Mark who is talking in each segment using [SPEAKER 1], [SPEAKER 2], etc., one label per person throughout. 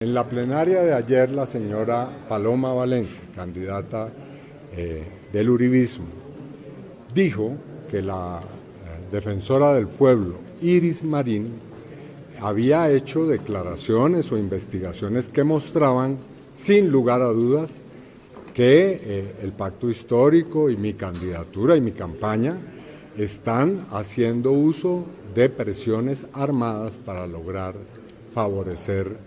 [SPEAKER 1] En la plenaria de ayer, la señora Paloma Valencia, candidata del uribismo, dijo que la defensora del pueblo, Iris Marín, había hecho declaraciones o investigaciones que mostraban, sin lugar a dudas, que el pacto histórico y mi candidatura y mi campaña están haciendo uso de presiones armadas para lograr favorecer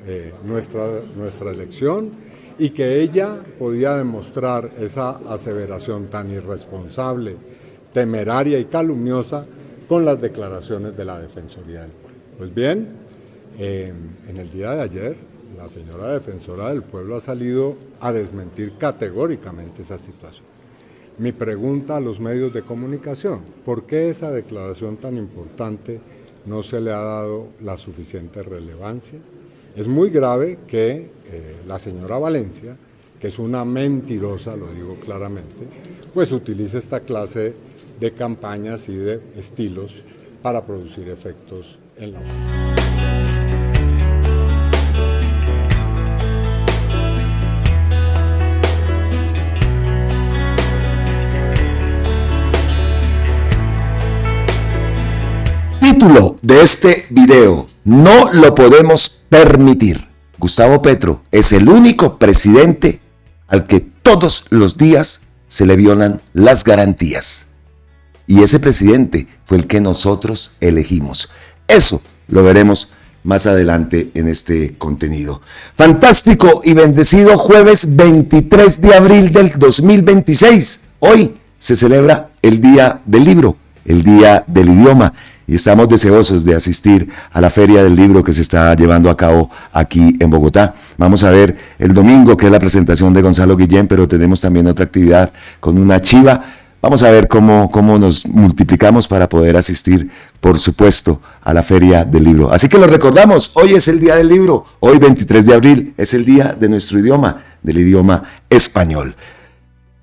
[SPEAKER 1] nuestra elección, y que ella podía demostrar esa aseveración tan irresponsable, temeraria y calumniosa con las declaraciones de la Defensoría del Pueblo. Pues bien, en el día de ayer, la señora Defensora del Pueblo ha salido a desmentir categóricamente esa situación. Mi pregunta a los medios de comunicación: ¿por qué esa declaración tan importante no se le ha dado la suficiente relevancia? Es muy grave que la señora Valencia, que es una mentirosa, lo digo claramente, pues utilice esta clase de campañas y de estilos para producir efectos en la opinión.
[SPEAKER 2] Título de este video: no lo podemos permitir. Gustavo Petro es el único presidente al que todos los días se le violan las garantías. Y ese presidente fue el que nosotros elegimos. Eso lo veremos más adelante en este contenido. Fantástico y bendecido jueves 23 de abril del 2026. Hoy se celebra el Día del Libro, el Día del Idioma. Y estamos deseosos de asistir a la Feria del Libro que se está llevando a cabo aquí en Bogotá. Vamos a ver el domingo, que es la presentación de Gonzalo Guillén, pero tenemos también otra actividad con una chiva. Vamos a ver cómo nos multiplicamos para poder asistir, por supuesto, a la Feria del Libro. Así que lo recordamos, hoy es el Día del Libro, hoy 23 de abril es el día de nuestro idioma, del idioma español.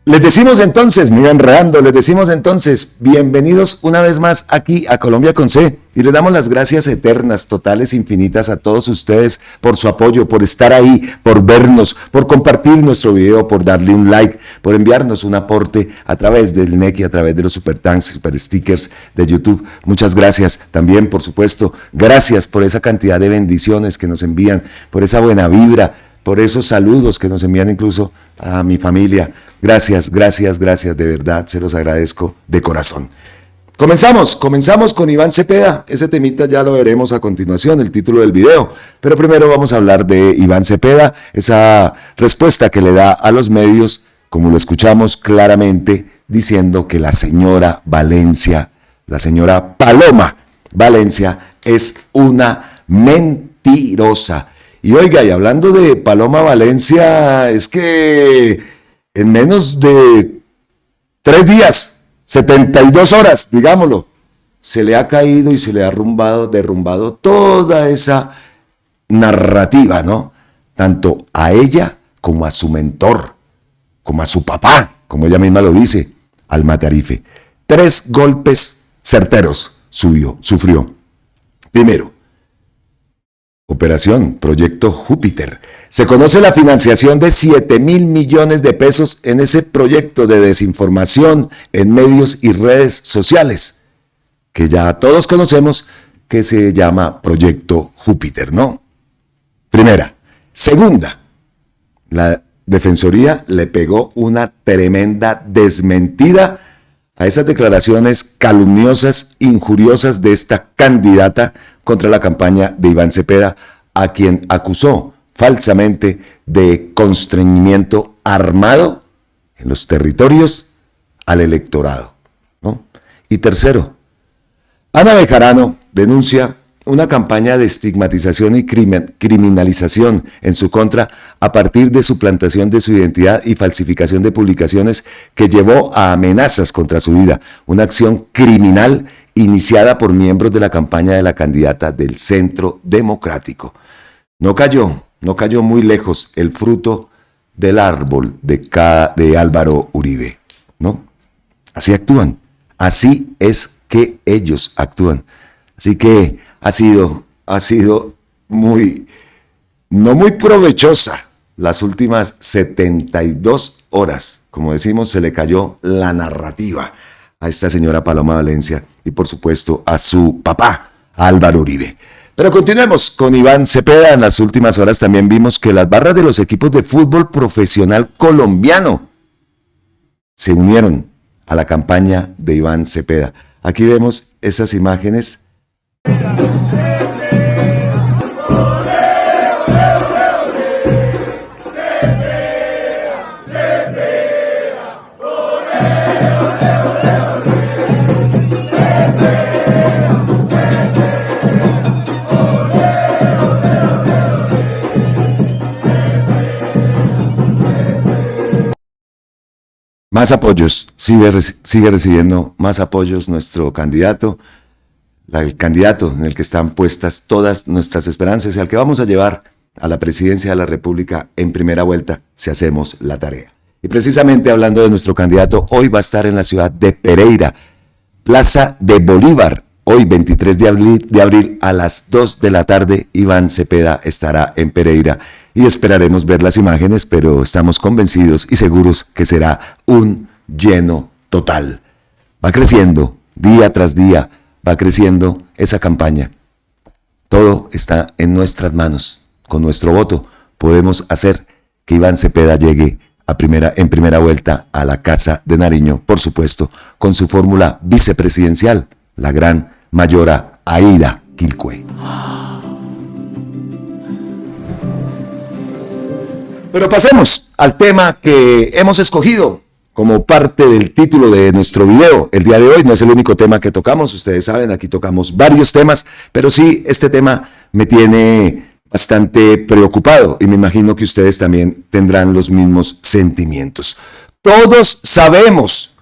[SPEAKER 2] Les decimos entonces, me iba enredando, les decimos entonces, bienvenidos una vez más aquí a Colombia con C, y les damos las gracias eternas, totales, infinitas a todos ustedes por su apoyo, por estar ahí, por vernos, por compartir nuestro video, por darle un like, por enviarnos un aporte a través del NEC y a través de los super thanks, super stickers de YouTube. Muchas gracias. También, por supuesto, gracias por esa cantidad de bendiciones que nos envían, por esa buena vibra, por esos saludos que nos envían incluso a mi familia. Gracias, gracias, gracias, de verdad, se los agradezco de corazón. Comenzamos con Iván Cepeda. Ese temita ya lo veremos a continuación, el título del video. Pero primero vamos a hablar de Iván Cepeda, esa respuesta que le da a los medios, como lo escuchamos claramente, diciendo que la señora Valencia, la señora Paloma Valencia, es una mentirosa. Y oiga, y hablando de Paloma Valencia, es que en menos de 3 días, 72 horas, digámoslo, se le ha caído y se le ha derrumbado toda esa narrativa, ¿no? Tanto a ella como a su mentor, como a su papá, como ella misma lo dice, al Matarife. 3 golpes certeros sufrió. Primero, Operación Proyecto Júpiter. Se conoce la financiación de 7.000 millones de pesos en ese proyecto de desinformación en medios y redes sociales, que ya todos conocemos, que se llama Proyecto Júpiter, ¿no? Primera. Segunda, la Defensoría le pegó una tremenda desmentida a esas declaraciones calumniosas, injuriosas de esta candidata contra la campaña de Iván Cepeda, a quien acusó falsamente de constreñimiento armado en los territorios al electorado, ¿no? Y tercero, Ana Bejarano denuncia una campaña de estigmatización y criminalización en su contra a partir de suplantación de su identidad y falsificación de publicaciones que llevó a amenazas contra su vida, una acción criminal iniciada por miembros de la campaña de la candidata del Centro Democrático. No cayó muy lejos el fruto del árbol de Álvaro Uribe, ¿no? Así actúan, así es que ellos actúan. Así que ha sido muy no muy provechosa. Las últimas 72 horas, como decimos, se le cayó la narrativa a esta señora Paloma Valencia y por supuesto a su papá, Álvaro Uribe. Pero continuemos con Iván Cepeda. En las últimas horas también vimos que las barras de los equipos de fútbol profesional colombiano se unieron a la campaña de Iván Cepeda. Aquí vemos esas imágenes. Más apoyos, sigue recibiendo más apoyos nuestro candidato, el candidato en el que están puestas todas nuestras esperanzas y al que vamos a llevar a la presidencia de la República en primera vuelta si hacemos la tarea. Y precisamente hablando de nuestro candidato, hoy va a estar en la ciudad de Pereira, Plaza de Bolívar. Hoy, 23 de abril, a las 2 de la tarde, Iván Cepeda estará en Pereira y esperaremos ver las imágenes, pero estamos convencidos y seguros que será un lleno total. Va creciendo, día tras día, va creciendo esa campaña. Todo está en nuestras manos. Con nuestro voto podemos hacer que Iván Cepeda llegue en primera vuelta a la Casa de Nariño, por supuesto, con su fórmula vicepresidencial, la gran mayora Aída Quilcue. Pero pasemos al tema que hemos escogido como parte del título de nuestro video. El día de hoy no es el único tema que tocamos, ustedes saben, aquí tocamos varios temas, pero sí, este tema me tiene bastante preocupado y me imagino que ustedes también tendrán los mismos sentimientos. Todos sabemos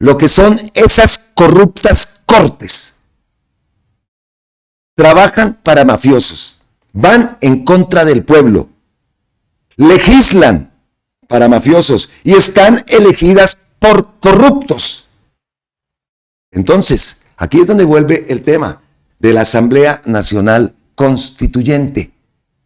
[SPEAKER 2] lo que son esas corruptas cortes. Trabajan para mafiosos, van en contra del pueblo, legislan para mafiosos y están elegidas por corruptos. Entonces, aquí es donde vuelve el tema de la Asamblea Nacional Constituyente,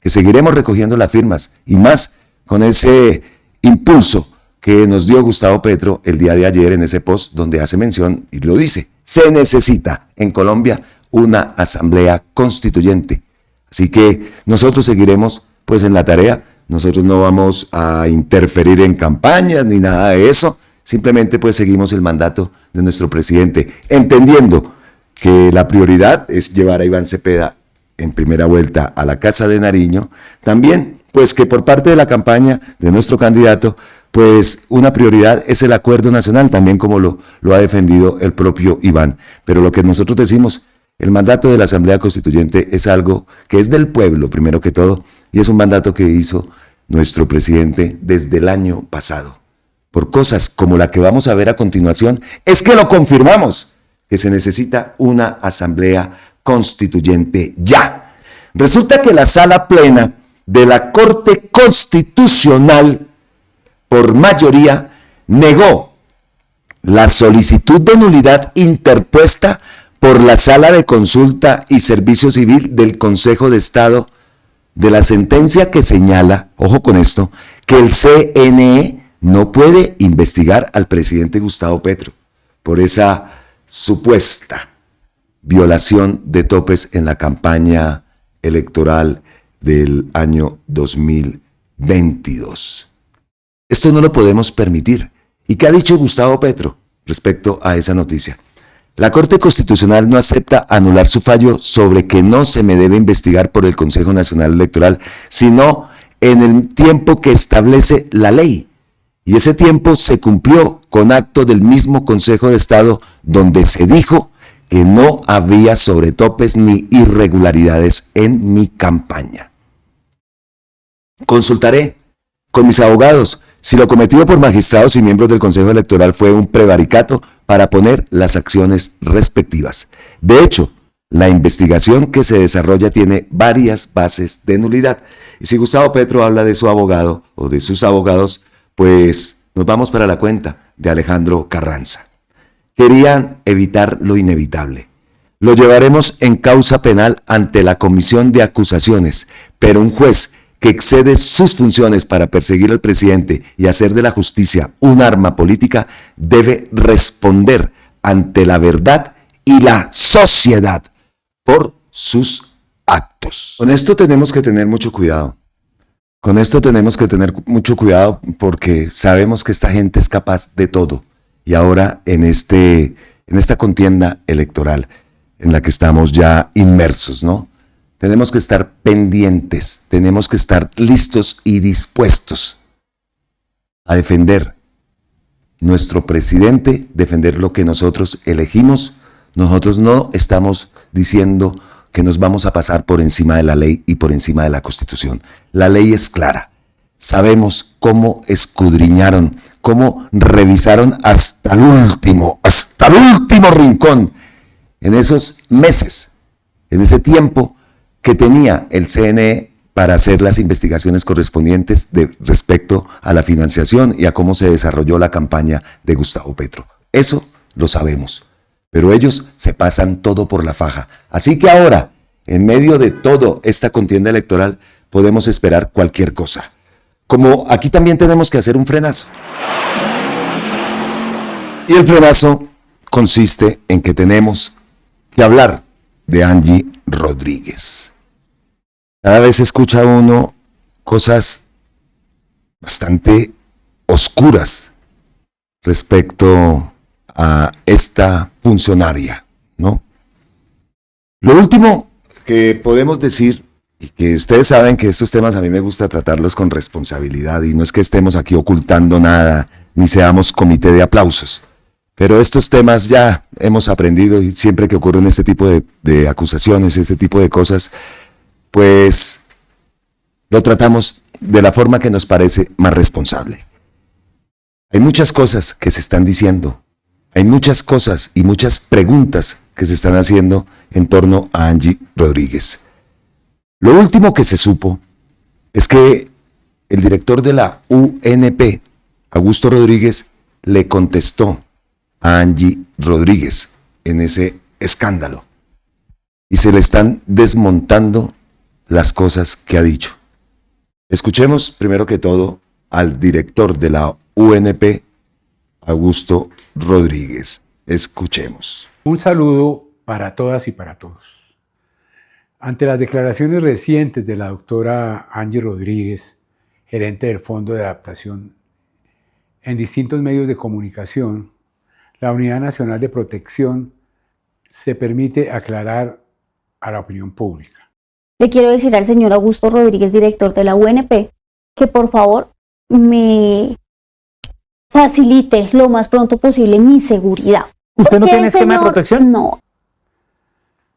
[SPEAKER 2] que seguiremos recogiendo las firmas y más con ese impulso que nos dio Gustavo Petro el día de ayer en ese post donde hace mención y lo dice: se necesita en Colombia una asamblea constituyente. Así que nosotros seguiremos pues en la tarea, nosotros no vamos a interferir en campañas ni nada de eso, simplemente pues seguimos el mandato de nuestro presidente, entendiendo que la prioridad es llevar a Iván Cepeda en primera vuelta a la Casa de Nariño, también pues que por parte de la campaña de nuestro candidato pues una prioridad es el acuerdo nacional, también como lo ha defendido el propio Iván. Pero lo que nosotros decimos, el mandato de la Asamblea Constituyente es algo que es del pueblo, primero que todo, y es un mandato que hizo nuestro presidente desde el año pasado. Por cosas como la que vamos a ver a continuación, es que lo confirmamos, que se necesita una Asamblea Constituyente ya. Resulta que la Sala Plena de la Corte Constitucional por mayoría, negó la solicitud de nulidad interpuesta por la Sala de Consulta y Servicio Civil del Consejo de Estado de la sentencia que señala, ojo con esto, que el CNE no puede investigar al presidente Gustavo Petro por esa supuesta violación de topes en la campaña electoral del año 2022. Esto no lo podemos permitir. ¿Y qué ha dicho Gustavo Petro respecto a esa noticia? La Corte Constitucional no acepta anular su fallo sobre que no se me debe investigar por el Consejo Nacional Electoral, sino en el tiempo que establece la ley. Y ese tiempo se cumplió con acto del mismo Consejo de Estado, donde se dijo que no había sobretopes ni irregularidades en mi campaña. Consultaré con mis abogados si lo cometido por magistrados y miembros del Consejo Electoral fue un prevaricato para poner las acciones respectivas. De hecho, la investigación que se desarrolla tiene varias bases de nulidad. Y si Gustavo Petro habla de su abogado o de sus abogados, pues nos vamos para la cuenta de Alejandro Carranza. Querían evitar lo inevitable. Lo llevaremos en causa penal ante la Comisión de Acusaciones, pero un juez que excede sus funciones para perseguir al presidente y hacer de la justicia un arma política debe responder ante la verdad y la sociedad por sus actos. Con esto tenemos que tener mucho cuidado. Con esto tenemos que tener mucho cuidado porque sabemos que esta gente es capaz de todo. Y ahora en esta contienda electoral en la que estamos ya inmersos, ¿no? Tenemos que estar pendientes, tenemos que estar listos y dispuestos a defender nuestro presidente, defender lo que nosotros elegimos. Nosotros no estamos diciendo que nos vamos a pasar por encima de la ley y por encima de la Constitución. La ley es clara. Sabemos cómo escudriñaron, cómo revisaron hasta el último rincón en esos meses, en ese tiempo que tenía el CNE para hacer las investigaciones correspondientes respecto a la financiación y a cómo se desarrolló la campaña de Gustavo Petro. Eso lo sabemos, pero ellos se pasan todo por la faja. Así que ahora, en medio de toda esta contienda electoral, podemos esperar cualquier cosa. Como aquí también tenemos que hacer un frenazo. Y el frenazo consiste en que tenemos que hablar de Angie Rodríguez. Cada vez escucha uno cosas bastante oscuras respecto a esta funcionaria, ¿no? Lo último que podemos decir, y que ustedes saben que estos temas a mí me gusta tratarlos con responsabilidad, y no es que estemos aquí ocultando nada, ni seamos comité de aplausos, pero estos temas ya hemos aprendido, y siempre que ocurren este tipo de acusaciones, este tipo de cosas, pues lo tratamos de la forma que nos parece más responsable. Hay muchas cosas que se están diciendo, hay muchas cosas y muchas preguntas que se están haciendo en torno a Angie Rodríguez. Lo último que se supo es que el director de la UNP, Augusto Rodríguez, le contestó a Angie Rodríguez en ese escándalo y se le están desmontando las cosas que ha dicho. Escuchemos primero que todo al director de la UNP, Augusto Rodríguez. Escuchemos.
[SPEAKER 3] Un saludo para todas y para todos. Ante las declaraciones recientes de la doctora Angie Rodríguez, gerente del Fondo de Adaptación, en distintos medios de comunicación, la Unidad Nacional de Protección se permite aclarar a la opinión pública.
[SPEAKER 4] Le quiero decir al señor Augusto Rodríguez, director de la UNP, que por favor me facilite lo más pronto posible mi seguridad.
[SPEAKER 5] ¿Usted no tiene esquema de protección?
[SPEAKER 4] No.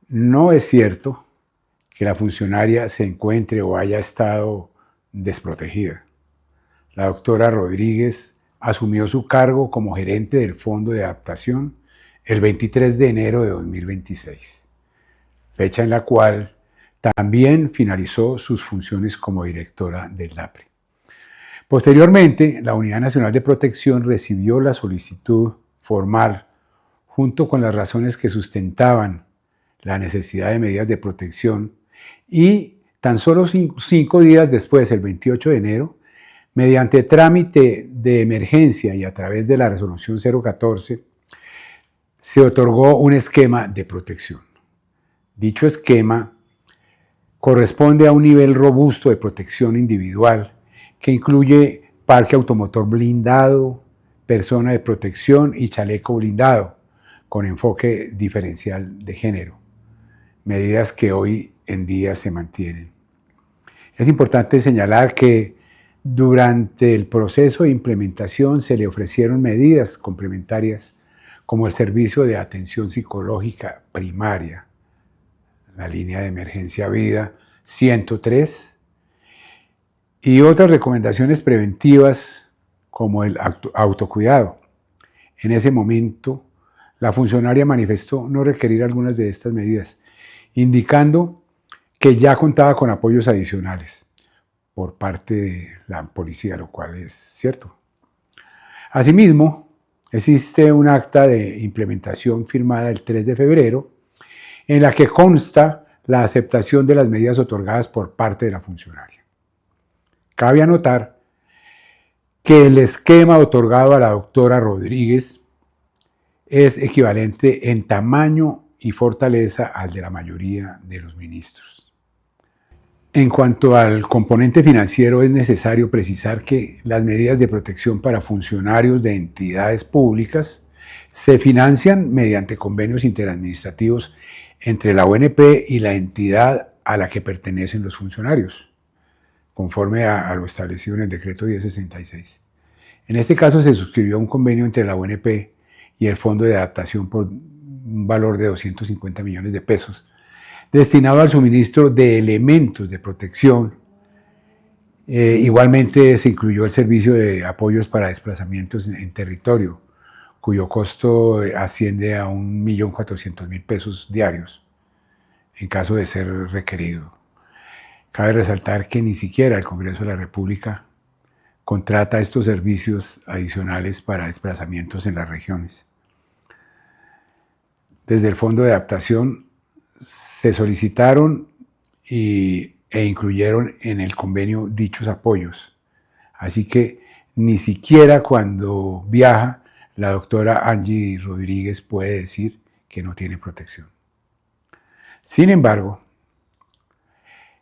[SPEAKER 3] No es cierto que la funcionaria se encuentre o haya estado desprotegida. La doctora Rodríguez asumió su cargo como gerente del Fondo de Adaptación el 23 de enero de 2026, fecha en la cual también finalizó sus funciones como directora del DAPRE. Posteriormente, la Unidad Nacional de Protección recibió la solicitud formal junto con las razones que sustentaban la necesidad de medidas de protección y tan solo 5 días después, el 28 de enero, mediante trámite de emergencia y a través de la resolución 014, se otorgó un esquema de protección. Dicho esquema corresponde a un nivel robusto de protección individual que incluye parque automotor blindado, persona de protección y chaleco blindado, con enfoque diferencial de género, medidas que hoy en día se mantienen. Es importante señalar que durante el proceso de implementación se le ofrecieron medidas complementarias como el servicio de atención psicológica primaria, la línea de emergencia vida 103, y otras recomendaciones preventivas como el autocuidado. En ese momento, la funcionaria manifestó no requerir algunas de estas medidas, indicando que ya contaba con apoyos adicionales por parte de la policía, lo cual es cierto. Asimismo, existe un acta de implementación firmada el 3 de febrero en la que consta la aceptación de las medidas otorgadas por parte de la funcionaria. Cabe anotar que el esquema otorgado a la doctora Rodríguez es equivalente en tamaño y fortaleza al de la mayoría de los ministros. En cuanto al componente financiero, es necesario precisar que las medidas de protección para funcionarios de entidades públicas se financian mediante convenios interadministrativos entre la UNP y la entidad a la que pertenecen los funcionarios, conforme a lo establecido en el decreto 1066. En este caso se suscribió un convenio entre la UNP y el Fondo de Adaptación por un valor de 250 millones de pesos, destinado al suministro de elementos de protección. Igualmente se incluyó el servicio de apoyos para desplazamientos en territorio, cuyo costo asciende a 1.400.000 pesos diarios, en caso de ser requerido. Cabe resaltar que ni siquiera el Congreso de la República contrata estos servicios adicionales para desplazamientos en las regiones. Desde el Fondo de Adaptación se solicitaron e incluyeron en el convenio dichos apoyos. Así que ni siquiera cuando viaja la doctora Angie Rodríguez puede decir que no tiene protección. Sin embargo,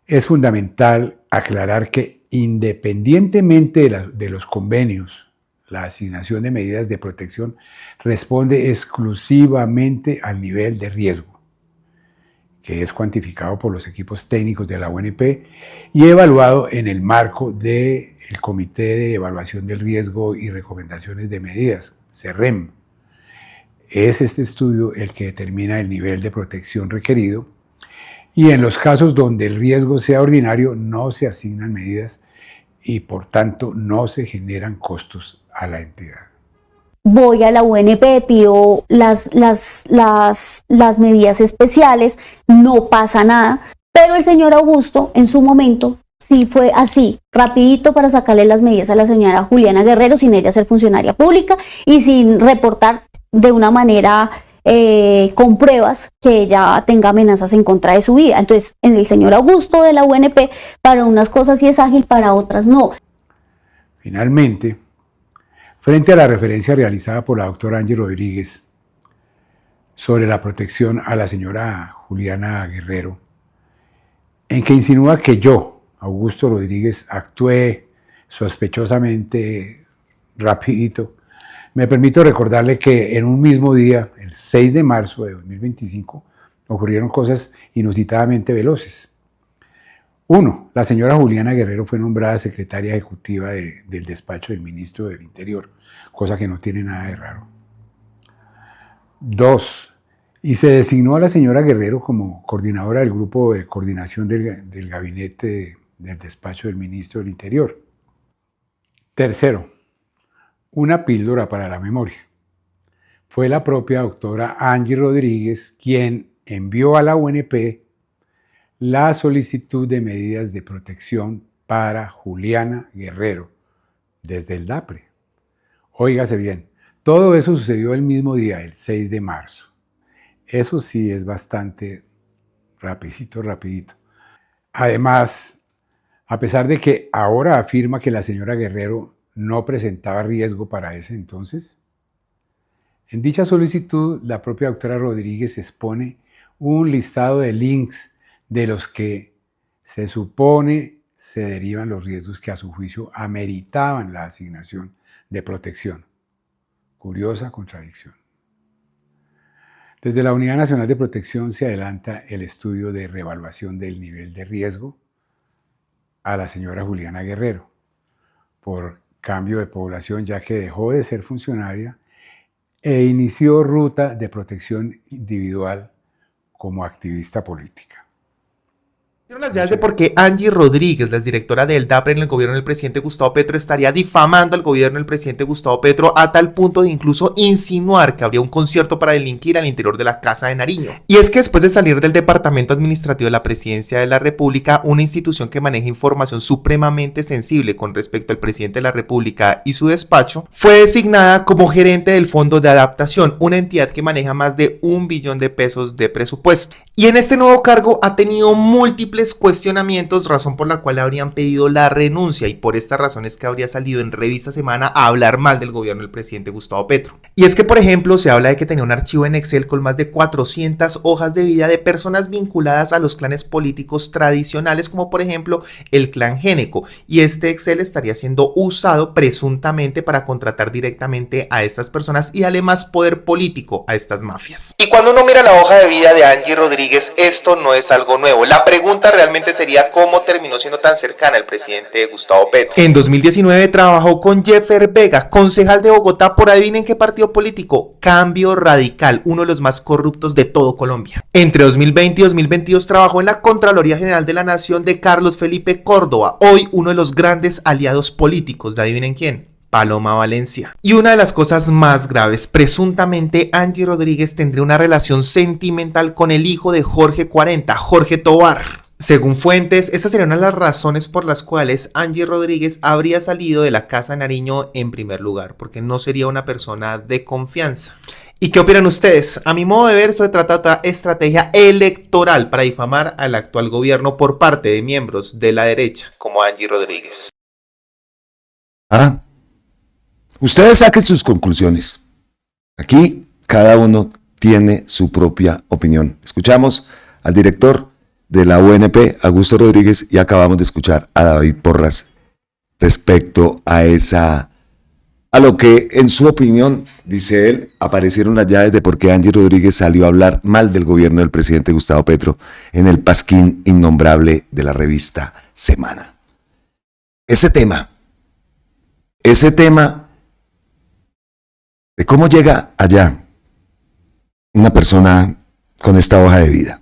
[SPEAKER 3] es fundamental aclarar que independientemente de los convenios, la asignación de medidas de protección responde exclusivamente al nivel de riesgo, que es cuantificado por los equipos técnicos de la UNP y evaluado en el marco del Comité de Evaluación del Riesgo y Recomendaciones de Medidas, CERREM. Es este estudio el que determina el nivel de protección requerido y en los casos donde el riesgo sea ordinario no se asignan medidas y por tanto no se generan costos a la entidad.
[SPEAKER 4] Voy a la UNP, pido las medidas especiales, no pasa nada, pero el señor Augusto en su momento sí fue así, rapidito para sacarle las medidas a la señora Juliana Guerrero sin ella ser funcionaria pública y sin reportar de una manera con pruebas que ella tenga amenazas en contra de su vida. Entonces, en el señor Augusto de la UNP, para unas cosas sí es ágil, para otras no.
[SPEAKER 3] Finalmente, frente a la referencia realizada por la doctora Angie Rodríguez sobre la protección a la señora Juliana Guerrero, en que insinúa que yo, Augusto Rodríguez, actué sospechosamente rapidito, me permito recordarle que en un mismo día, el 6 de marzo de 2025, ocurrieron cosas inusitadamente veloces. 1. La señora Juliana Guerrero fue nombrada secretaria ejecutiva del despacho del ministro del Interior, cosa que no tiene nada de raro. 2. Y se designó a la señora Guerrero como coordinadora del grupo de coordinación del gabinete del despacho del ministro del Interior. 3. Una píldora para la memoria. Fue la propia doctora Angie Rodríguez quien envió a la UNP la solicitud de medidas de protección para Juliana Guerrero desde el DAPRE. Óigase bien, todo eso sucedió el mismo día, el 6 de marzo. Eso sí es bastante rapidito. Además, a pesar de que ahora afirma que la señora Guerrero no presentaba riesgo para ese entonces, en dicha solicitud la propia doctora Rodríguez expone un listado de links de los que se supone se derivan los riesgos que a su juicio ameritaban la asignación de protección. Curiosa contradicción. Desde la Unidad Nacional de Protección se adelanta el estudio de reevaluación del nivel de riesgo a la señora Juliana Guerrero por cambio de población, ya que dejó de ser funcionaria e inició ruta de protección individual como activista política.
[SPEAKER 6] Las ideas de por qué Angie Rodríguez, la exdirectora del DAPRE en el gobierno del presidente Gustavo Petro, estaría difamando al gobierno del presidente Gustavo Petro a tal punto de incluso insinuar que habría un concierto para delinquir al interior de la Casa de Nariño. Y es que después de salir del Departamento Administrativo de la Presidencia de la República, una institución que maneja información supremamente sensible con respecto al presidente de la República y su despacho, fue designada como gerente del Fondo de Adaptación, una entidad que maneja más de 1 billón de pesos de presupuesto. Y en este nuevo cargo ha tenido múltiples cuestionamientos, razón por la cual habrían pedido la renuncia, y por esta razón es que habría salido en Revista Semana a hablar mal del gobierno del presidente Gustavo Petro. Y es que, por ejemplo, se habla de que tenía un archivo en Excel con más de 400 hojas de vida de personas vinculadas a los clanes políticos tradicionales, como por ejemplo el clan Géneco, y este Excel estaría siendo usado presuntamente para contratar directamente a estas personas y darle más poder político a estas mafias. Y cuando uno mira la hoja de vida de Angie Rodríguez, esto no es algo nuevo. La pregunta realmente sería cómo terminó siendo tan cercana al presidente Gustavo Petro. En 2019 trabajó con Jeffer Vega, concejal de Bogotá, por adivinen qué partido político, Cambio Radical, uno de los más corruptos de todo Colombia. Entre 2020 y 2022 trabajó en la Contraloría General de la Nación de Carlos Felipe Córdoba, hoy uno de los grandes aliados políticos de adivinen quién, Paloma Valencia. Y una de las cosas más graves, presuntamente Angie Rodríguez tendría una relación sentimental con el hijo de Jorge 40, Jorge Tobar. Según fuentes, estas serían una de las razones por las cuales Angie Rodríguez habría salido de la Casa de Nariño en primer lugar, porque no sería una persona de confianza. ¿Y qué opinan ustedes? A mi modo de ver, eso se trata de otra estrategia electoral para difamar al actual gobierno por parte de miembros de la derecha, como Angie Rodríguez.
[SPEAKER 2] Ustedes saquen sus conclusiones. Aquí cada uno tiene su propia opinión. Escuchamos al director de la UNP, Augusto Rodríguez, y acabamos de escuchar a David Porras respecto a lo que en su opinión, dice él, aparecieron las llaves de por qué Angie Rodríguez salió a hablar mal del gobierno del presidente Gustavo Petro en el pasquín innombrable de la revista Semana. Ese tema de cómo llega allá una persona con esta hoja de vida.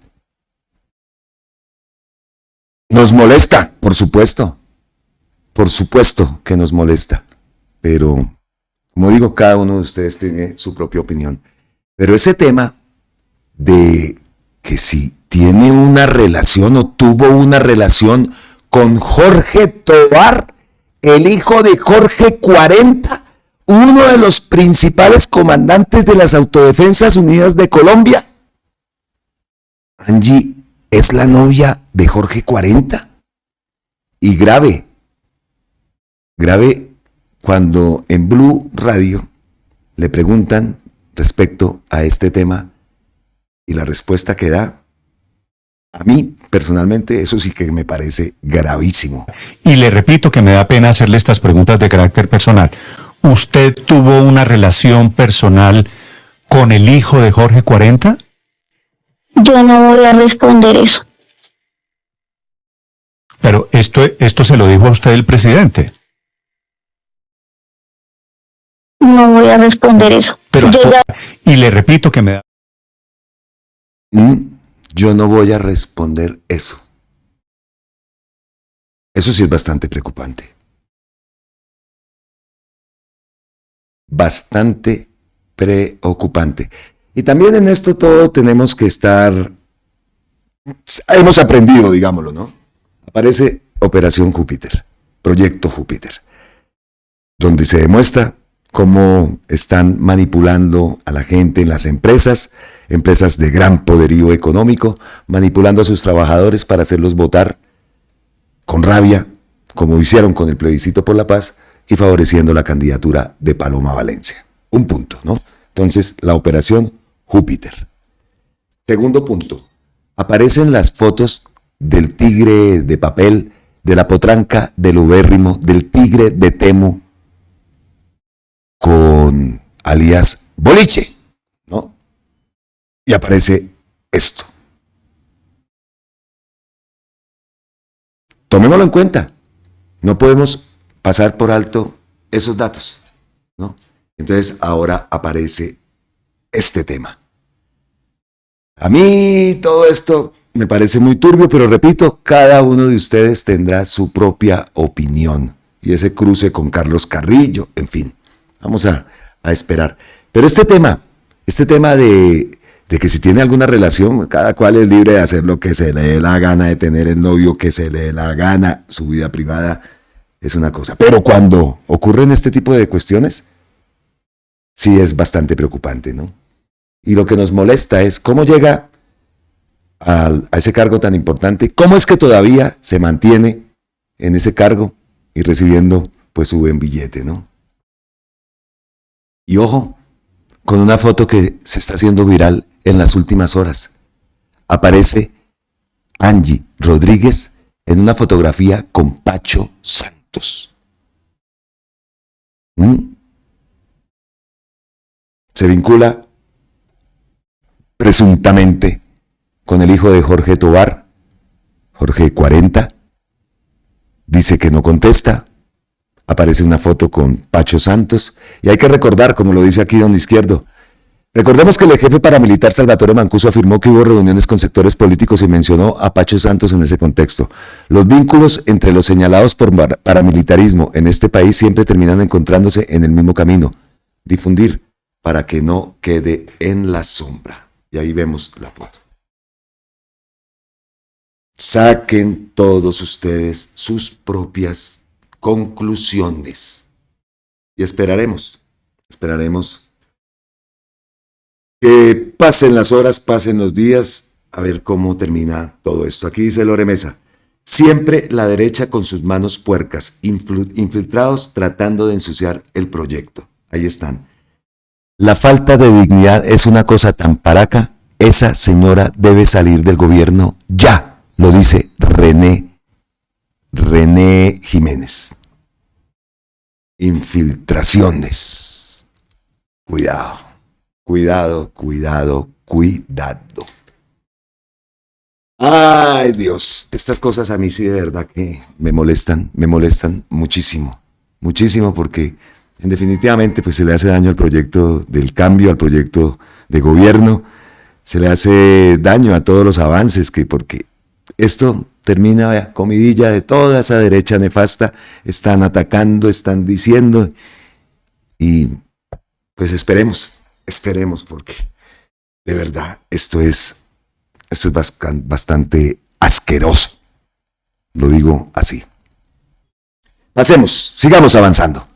[SPEAKER 2] Nos molesta, por supuesto que nos molesta, pero como digo, cada uno de ustedes tiene su propia opinión. Pero ese tema de que si tiene una relación o tuvo una relación con Jorge Tobar, el hijo de Jorge 40, uno de los principales comandantes de las Autodefensas Unidas de Colombia. Angie es la novia de Jorge 40. Y grave cuando en Blue Radio le preguntan respecto a este tema y la respuesta que da, a mí personalmente eso sí que me parece gravísimo.
[SPEAKER 7] Y le repito que me da pena hacerle estas preguntas de carácter personal. ¿Usted tuvo una relación personal con el hijo de Jorge 40?
[SPEAKER 8] Yo no voy a responder eso.
[SPEAKER 7] Pero esto se lo dijo a usted el presidente.
[SPEAKER 8] No voy a responder eso.
[SPEAKER 7] Pero y le repito que me da...
[SPEAKER 2] Yo no voy a responder eso. Eso sí es bastante preocupante. Bastante preocupante. Y también en esto todo tenemos que estar... Hemos aprendido, digámoslo, ¿no? Aparece Operación Júpiter, Proyecto Júpiter, donde se demuestra cómo están manipulando a la gente en las empresas de gran poderío económico, manipulando a sus trabajadores para hacerlos votar con rabia, como hicieron con el plebiscito por la paz, y favoreciendo la candidatura de Paloma Valencia. Un punto, ¿no? Entonces, la Operación Júpiter. Segundo punto, aparecen las fotos del tigre de papel, de la potranca, del ubérrimo, del tigre de Temu, con alias Boliche, ¿no? Y aparece esto. Tomémoslo en cuenta. No podemos pasar por alto esos datos, ¿no? Entonces ahora aparece este tema. A mí todo esto me parece muy turbio, pero repito, cada uno de ustedes tendrá su propia opinión. Y ese cruce con Carlos Carrillo, en fin, vamos a esperar. Pero este tema de que si tiene alguna relación, cada cual es libre de hacer lo que se le dé la gana, de tener el novio que se le dé la gana, su vida privada es una cosa. Pero cuando ocurren este tipo de cuestiones, sí es bastante preocupante, ¿no? Y lo que nos molesta es cómo llega a ese cargo tan importante, ¿cómo es que todavía se mantiene en ese cargo y recibiendo pues su buen billete, ¿no? Y ojo, con una foto que se está haciendo viral en las últimas horas. Aparece Angie Rodríguez en una fotografía con Pacho Santos. Se vincula presuntamente con el hijo de Jorge Tobar, Jorge 40. Dice que no contesta. Aparece una foto con Pacho Santos. Y hay que recordar, como lo dice aquí don Izquierdo, recordemos que el jefe paramilitar Salvatore Mancuso afirmó que hubo reuniones con sectores políticos y mencionó a Pacho Santos en ese contexto. Los vínculos entre los señalados por paramilitarismo en este país siempre terminan encontrándose en el mismo camino: difundir para que no quede en la sombra. Y ahí vemos la foto. Saquen todos ustedes sus propias conclusiones. Y esperaremos que pasen las horas, pasen los días, a ver cómo termina todo esto. Aquí dice Lore Mesa: siempre la derecha con sus manos puercas, infiltrados tratando de ensuciar el proyecto. Ahí están. La falta de dignidad es una cosa tan paraca. Esa señora debe salir del gobierno ya. Lo dice René Jiménez. Infiltraciones. Cuidado. Ay, Dios, estas cosas a mí sí de verdad que me molestan muchísimo, porque en definitivamente pues se le hace daño al proyecto del cambio, al proyecto de gobierno, se le hace daño a todos los avances, porque esto termina comidilla de toda esa derecha nefasta. Están atacando, están diciendo, y pues esperemos, porque de verdad esto es bastante asqueroso. Lo digo así. Sigamos avanzando,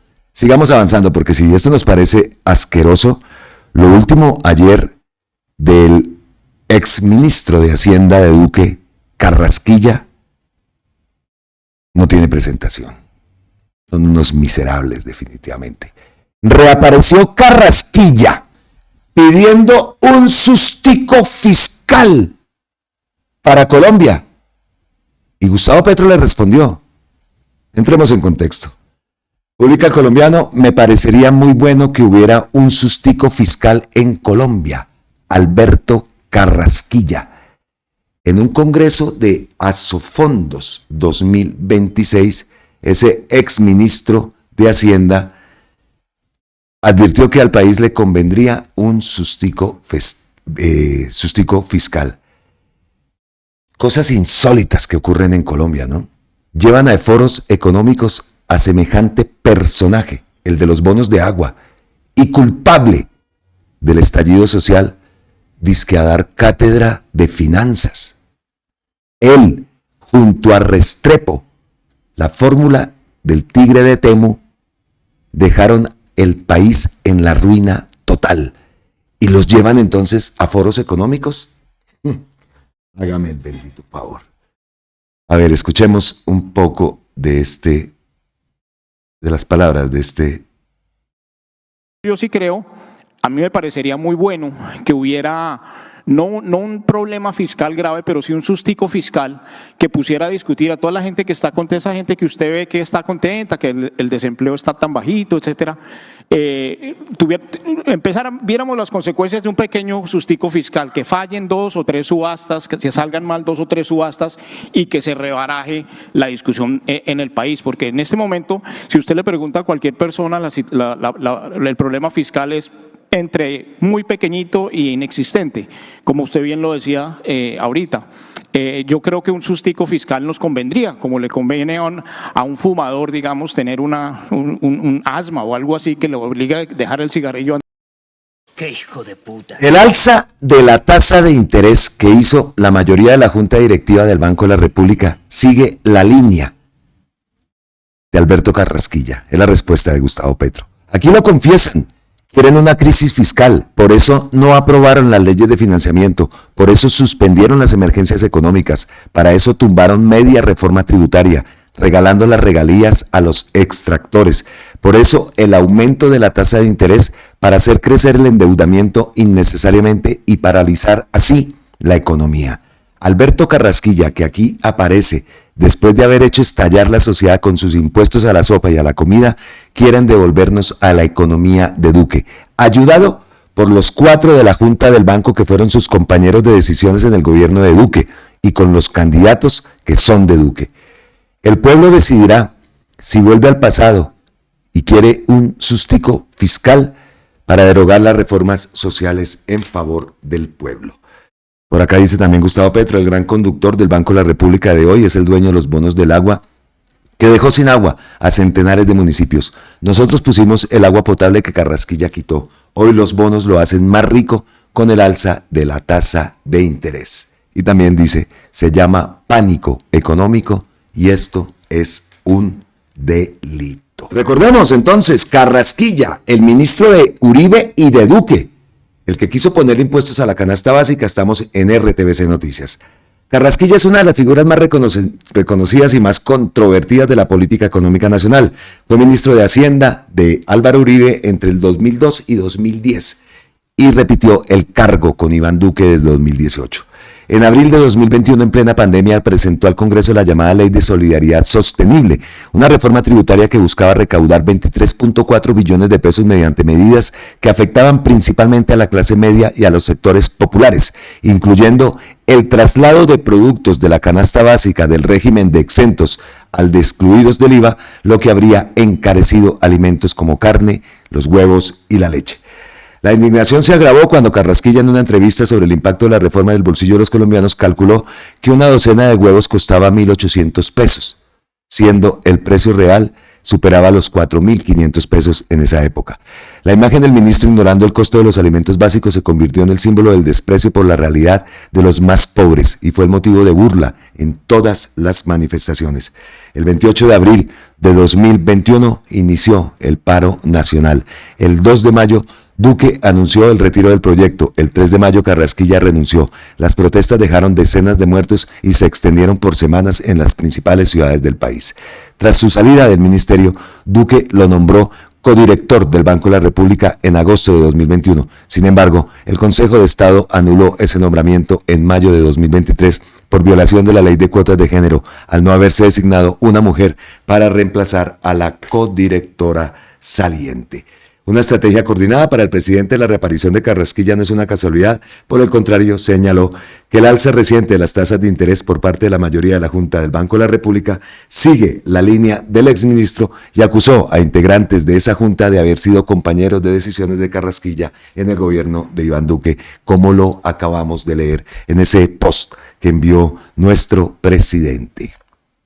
[SPEAKER 2] porque si esto nos parece asqueroso, lo último ayer del exministro de Hacienda de Duque, Carrasquilla, no tiene presentación. Son unos miserables, definitivamente. Reapareció Carrasquilla pidiendo un sustico fiscal para Colombia. Y Gustavo Petro le respondió. Entremos en contexto. Publica El Colombiano: me parecería muy bueno que hubiera un sustico fiscal en Colombia. Alberto Carrasquilla. En un congreso de Asofondos 2026, ese exministro de Hacienda advirtió que al país le convendría un sustico fiscal. Cosas insólitas que ocurren en Colombia, ¿no? Llevan a foros económicos a semejante personaje, el de los bonos de agua, y culpable del estallido social, dizque a dar cátedra de finanzas. Él, junto a Restrepo, la fórmula del tigre de Temu, dejaron el país en la ruina total. ¿Y los llevan entonces a foros económicos? Hágame el bendito favor. A ver, escuchemos un poco de las palabras de este.
[SPEAKER 9] Yo sí creo, a mí me parecería muy bueno que hubiera no un problema fiscal grave, pero sí un sustico fiscal que pusiera a discutir a toda la gente que está contenta, esa gente que usted ve que está contenta, que el desempleo está tan bajito, etcétera. Viéramos las consecuencias de un pequeño sustico fiscal, que fallen 2 o 3 subastas, que se salgan mal 2 o 3 subastas y que se rebaraje la discusión en el país, porque en este momento, si usted le pregunta a cualquier persona, el problema fiscal es entre muy pequeñito y inexistente, como usted bien lo decía ahorita. Yo creo que un sustico fiscal nos convendría, como le conviene a un fumador, digamos, tener un asma o algo así que le obliga a dejar el cigarrillo.
[SPEAKER 2] ¡Qué hijo de puta! El alza de la tasa de interés que hizo la mayoría de la Junta Directiva del Banco de la República sigue la línea de Alberto Carrasquilla. Es la respuesta de Gustavo Petro. Aquí lo confiesan Quieren una crisis fiscal, por eso no aprobaron las leyes de financiamiento, por eso suspendieron las emergencias económicas, para eso tumbaron media reforma tributaria, regalando las regalías a los extractores. Por eso el aumento de la tasa de interés para hacer crecer el endeudamiento innecesariamente y paralizar así la economía. Alberto Carrasquilla, que aquí aparece después de haber hecho estallar la sociedad con sus impuestos a la sopa y a la comida, quieren devolvernos a la economía de Duque, ayudado por los 4 de la Junta del Banco que fueron sus compañeros de decisiones en el gobierno de Duque y con los candidatos que son de Duque. El pueblo decidirá si vuelve al pasado y quiere un sustico fiscal para derogar las reformas sociales en favor del pueblo. Por acá dice también Gustavo Petro, el gran conductor del Banco de la República de hoy es el dueño de los bonos del agua, que dejó sin agua a centenares de municipios. Nosotros pusimos el agua potable que Carrasquilla quitó. Hoy los bonos lo hacen más rico con el alza de la tasa de interés. Y también dice, se llama pánico económico y esto es un delito. Recordemos entonces, Carrasquilla, el ministro de Uribe y de Duque, el que quiso ponerle impuestos a la canasta básica. Estamos en RTVC Noticias. Carrasquilla es una de las figuras más reconocidas y más controvertidas de la política económica nacional. Fue ministro de Hacienda de Álvaro Uribe entre el 2002 y 2010 y repitió el cargo con Iván Duque desde 2018. En abril de 2021, en plena pandemia, presentó al Congreso la llamada Ley de Solidaridad Sostenible, una reforma tributaria que buscaba recaudar 23.4 billones de pesos mediante medidas que afectaban principalmente a la clase media y a los sectores populares, incluyendo el traslado de productos de la canasta básica del régimen de exentos al de excluidos del IVA, lo que habría encarecido alimentos como carne, los huevos y la leche. La indignación se agravó cuando Carrasquilla, en una entrevista sobre el impacto de la reforma del bolsillo de los colombianos, calculó que una docena de huevos costaba 1.800 pesos, siendo el precio real superaba los 4.500 pesos en esa época. La imagen del ministro ignorando el costo de los alimentos básicos se convirtió en el símbolo del desprecio por la realidad de los más pobres y fue el motivo de burla en todas las manifestaciones. El 28 de abril de 2021 inició el paro nacional. El 2 de mayo Duque anunció el retiro del proyecto. El 3 de mayo Carrasquilla renunció. Las protestas dejaron decenas de muertos y se extendieron por semanas en las principales ciudades del país. Tras su salida del ministerio, Duque lo nombró codirector del Banco de la República en agosto de 2021. Sin embargo, el Consejo de Estado anuló ese nombramiento en mayo de 2023 por violación de la ley de cuotas de género, al no haberse designado una mujer para reemplazar a la codirectora saliente. Una estrategia coordinada para el presidente. La reaparición de Carrasquilla no es una casualidad, por el contrario, señaló que el alza reciente de las tasas de interés por parte de la mayoría de la Junta del Banco de la República sigue la línea del exministro y acusó a integrantes de esa Junta de haber sido compañeros de decisiones de Carrasquilla en el gobierno de Iván Duque, como lo acabamos de leer en ese post que envió nuestro presidente.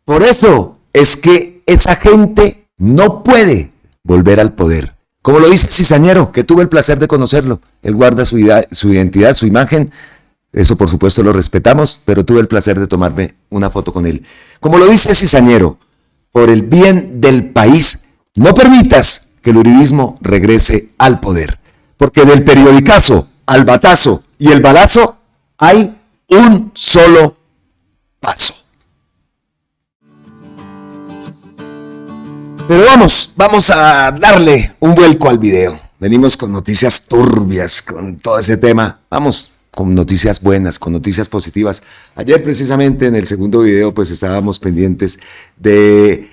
[SPEAKER 2] Por eso es que esa gente no puede volver al poder. Como lo dice Cizañero, que tuve el placer de conocerlo. Él guarda su identidad, su imagen. Eso por supuesto lo respetamos, pero tuve el placer de tomarme una foto con él. Como lo dice Cizañero, por el bien del país, no permitas que el uribismo regrese al poder. Porque del periodicazo al batazo y el balazo hay un solo paso. Pero vamos a darle un vuelco al video. Venimos con noticias turbias, con todo ese tema. Vamos con noticias buenas, con noticias positivas. Ayer precisamente en el segundo video pues estábamos pendientes de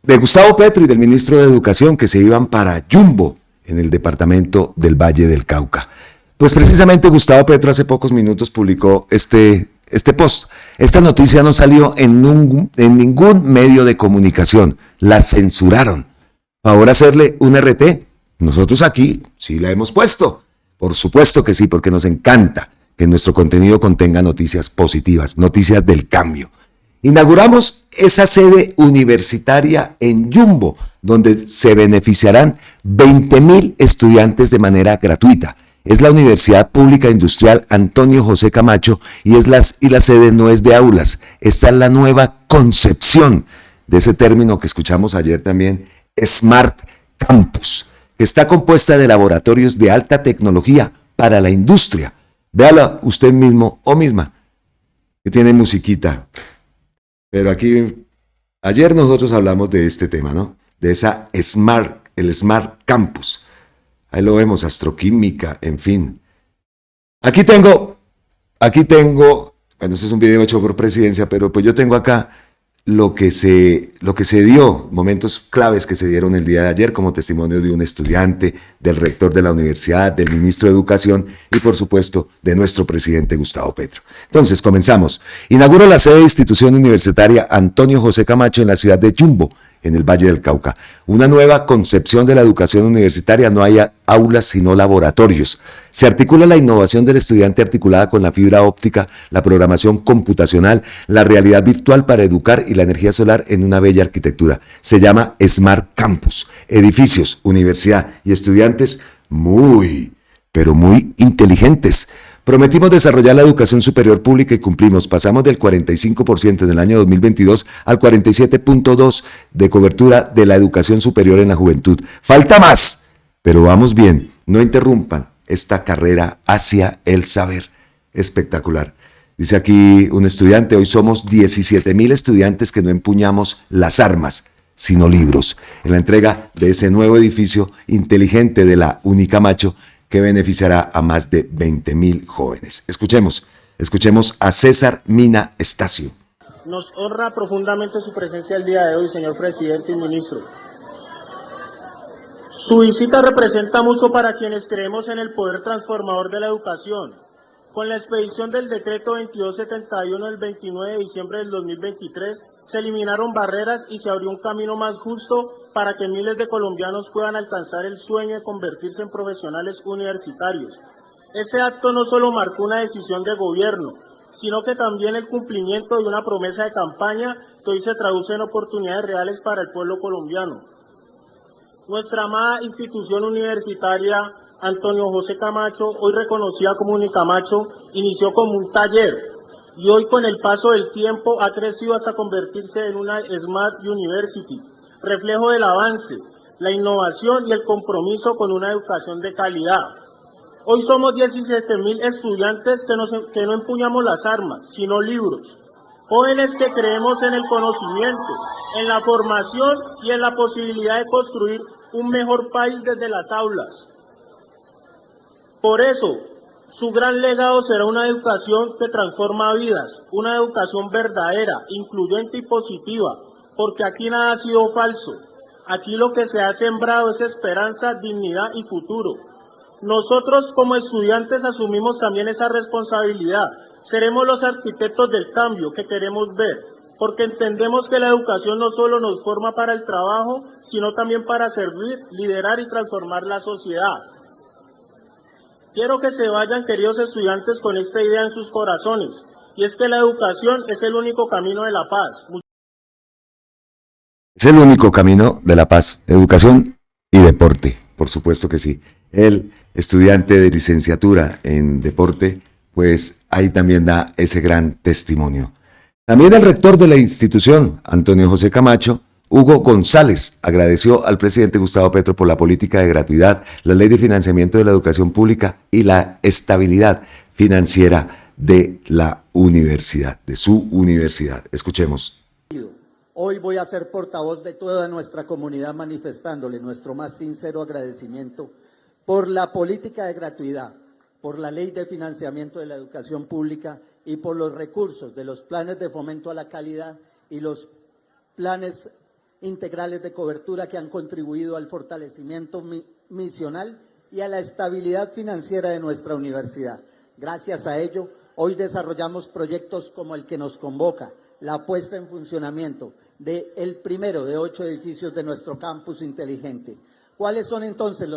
[SPEAKER 2] Gustavo Petro y del ministro de Educación que se iban para Yumbo en el departamento del Valle del Cauca. Pues precisamente Gustavo Petro hace pocos minutos publicó este post. Esta noticia no salió en ningún medio de comunicación. La censuraron. ¿Ahora hacerle un RT? Nosotros aquí sí la hemos puesto. Por supuesto que sí, porque nos encanta que nuestro contenido contenga noticias positivas, noticias del cambio. Inauguramos esa sede universitaria en Yumbo, donde se beneficiarán 20,000 estudiantes de manera gratuita. Es la Universidad Pública Industrial Antonio José Camacho y la sede no es de aulas. Esta es la nueva concepción de ese término que escuchamos ayer también, Smart Campus, que está compuesta de laboratorios de alta tecnología para la industria. Véala usted mismo o misma, que tiene musiquita. Pero aquí, ayer nosotros hablamos de este tema, ¿no? De esa el Smart Campus. Ahí lo vemos, astroquímica, en fin. Aquí tengo, bueno, este es un video hecho por Presidencia, pero pues yo tengo acá lo que se dio, momentos claves que se dieron el día de ayer como testimonio de un estudiante, del rector de la universidad, del ministro de Educación y por supuesto de nuestro presidente Gustavo Petro. Entonces, comenzamos. Inaugura la sede de institución universitaria Antonio José Camacho en la ciudad de Yumbo, en el Valle del Cauca. Una nueva concepción de la educación universitaria, no hay aulas sino laboratorios. Se articula la innovación del estudiante articulada con la fibra óptica, la programación computacional, la realidad virtual para educar y la energía solar en una bella arquitectura. Se llama Smart Campus. Edificios, universidad y estudiantes muy, pero muy inteligentes. Prometimos desarrollar la educación superior pública y cumplimos. Pasamos del 45% en el año 2022 al 47.2% de cobertura de la educación superior en la juventud. Falta más, pero vamos bien. No interrumpan esta carrera hacia el saber. Espectacular. Dice aquí un estudiante, hoy somos 17,000 estudiantes que no empuñamos las armas, sino libros. En la entrega de ese nuevo edificio inteligente de la Unicamacho, que beneficiará a más de 20,000 jóvenes. Escuchemos a César Mina Estacio.
[SPEAKER 10] Nos honra profundamente su presencia el día de hoy, señor presidente y ministro. Su visita representa mucho para quienes creemos en el poder transformador de la educación. Con la expedición del decreto 2271 del 29 de diciembre del 2023, se eliminaron barreras y se abrió un camino más justo para que miles de colombianos puedan alcanzar el sueño de convertirse en profesionales universitarios. Ese acto no solo marcó una decisión de gobierno, sino que también el cumplimiento de una promesa de campaña que hoy se traduce en oportunidades reales para el pueblo colombiano. Nuestra amada institución universitaria Antonio José Camacho, hoy reconocida como Unicamacho, inició como un taller y hoy con el paso del tiempo ha crecido hasta convertirse en una Smart University, reflejo del avance, la innovación y el compromiso con una educación de calidad. Hoy somos 17,000 estudiantes que no empuñamos las armas, sino libros. Jóvenes que creemos en el conocimiento, en la formación y en la posibilidad de construir un mejor país desde las aulas. Por eso, su gran legado será una educación que transforma vidas, una educación verdadera, incluyente y positiva, porque aquí nada ha sido falso. Aquí lo que se ha sembrado es esperanza, dignidad y futuro. Nosotros como estudiantes asumimos también esa responsabilidad. Seremos los arquitectos del cambio que queremos ver, porque entendemos que la educación no solo nos forma para el trabajo, sino también para servir, liderar y transformar la sociedad. Quiero que se vayan, queridos estudiantes, con esta idea en sus corazones, y es que la educación es el único camino de la paz.
[SPEAKER 2] Es el único camino de la paz, educación y deporte, por supuesto que sí. El estudiante de licenciatura en deporte, pues ahí también da ese gran testimonio. También el rector de la institución, Antonio José Camacho, Hugo González, agradeció al presidente Gustavo Petro por la política de gratuidad, la ley de financiamiento de la educación pública y la estabilidad financiera de la universidad, de su universidad. Escuchemos.
[SPEAKER 11] Hoy voy a ser portavoz de toda nuestra comunidad manifestándole nuestro más sincero agradecimiento por la política de gratuidad, por la ley de financiamiento de la educación pública y por los recursos de los planes de fomento a la calidad y los planes integrales de cobertura que han contribuido al fortalecimiento misional y a la estabilidad financiera de nuestra universidad. Gracias a ello, hoy desarrollamos proyectos como el que nos convoca, la puesta en funcionamiento del primero de 8 edificios de nuestro campus inteligente. ¿Cuáles son entonces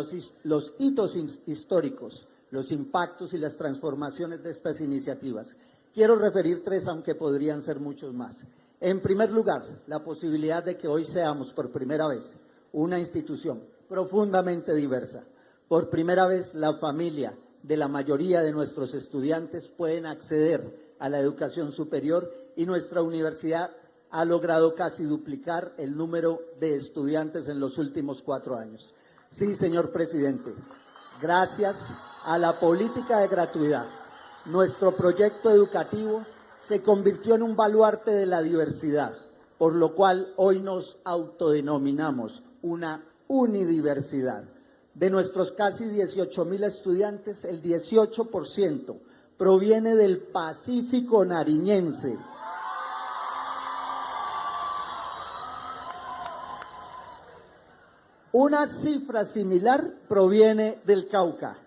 [SPEAKER 11] los hitos históricos, los impactos y las transformaciones de estas iniciativas? Quiero referir 3, aunque podrían ser muchos más. En primer lugar, la posibilidad de que hoy seamos por primera vez una institución profundamente diversa. Por primera vez la familia de la mayoría de nuestros estudiantes pueden acceder a la educación superior y nuestra universidad ha logrado casi duplicar el número de estudiantes en los últimos 4 años. Sí, señor presidente, gracias a la política de gratuidad, nuestro proyecto educativo se convirtió en un baluarte de la diversidad, por lo cual hoy nos autodenominamos una unidiversidad. De nuestros casi 18.000 estudiantes, el 18% proviene del Pacífico nariñense. Una cifra similar proviene del Cauca.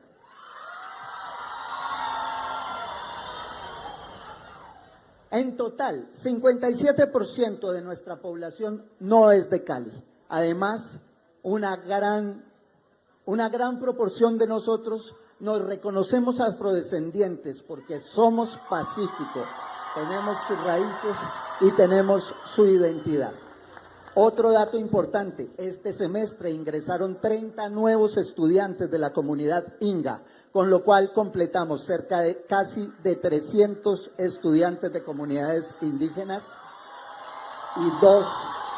[SPEAKER 11] En total, 57% de nuestra población no es de Cali. Además, una gran proporción de nosotros nos reconocemos afrodescendientes porque somos pacíficos, tenemos sus raíces y tenemos su identidad. Otro dato importante, este semestre ingresaron 30 nuevos estudiantes de la comunidad Inga, con lo cual completamos cerca de casi de 300 estudiantes de comunidades indígenas y 2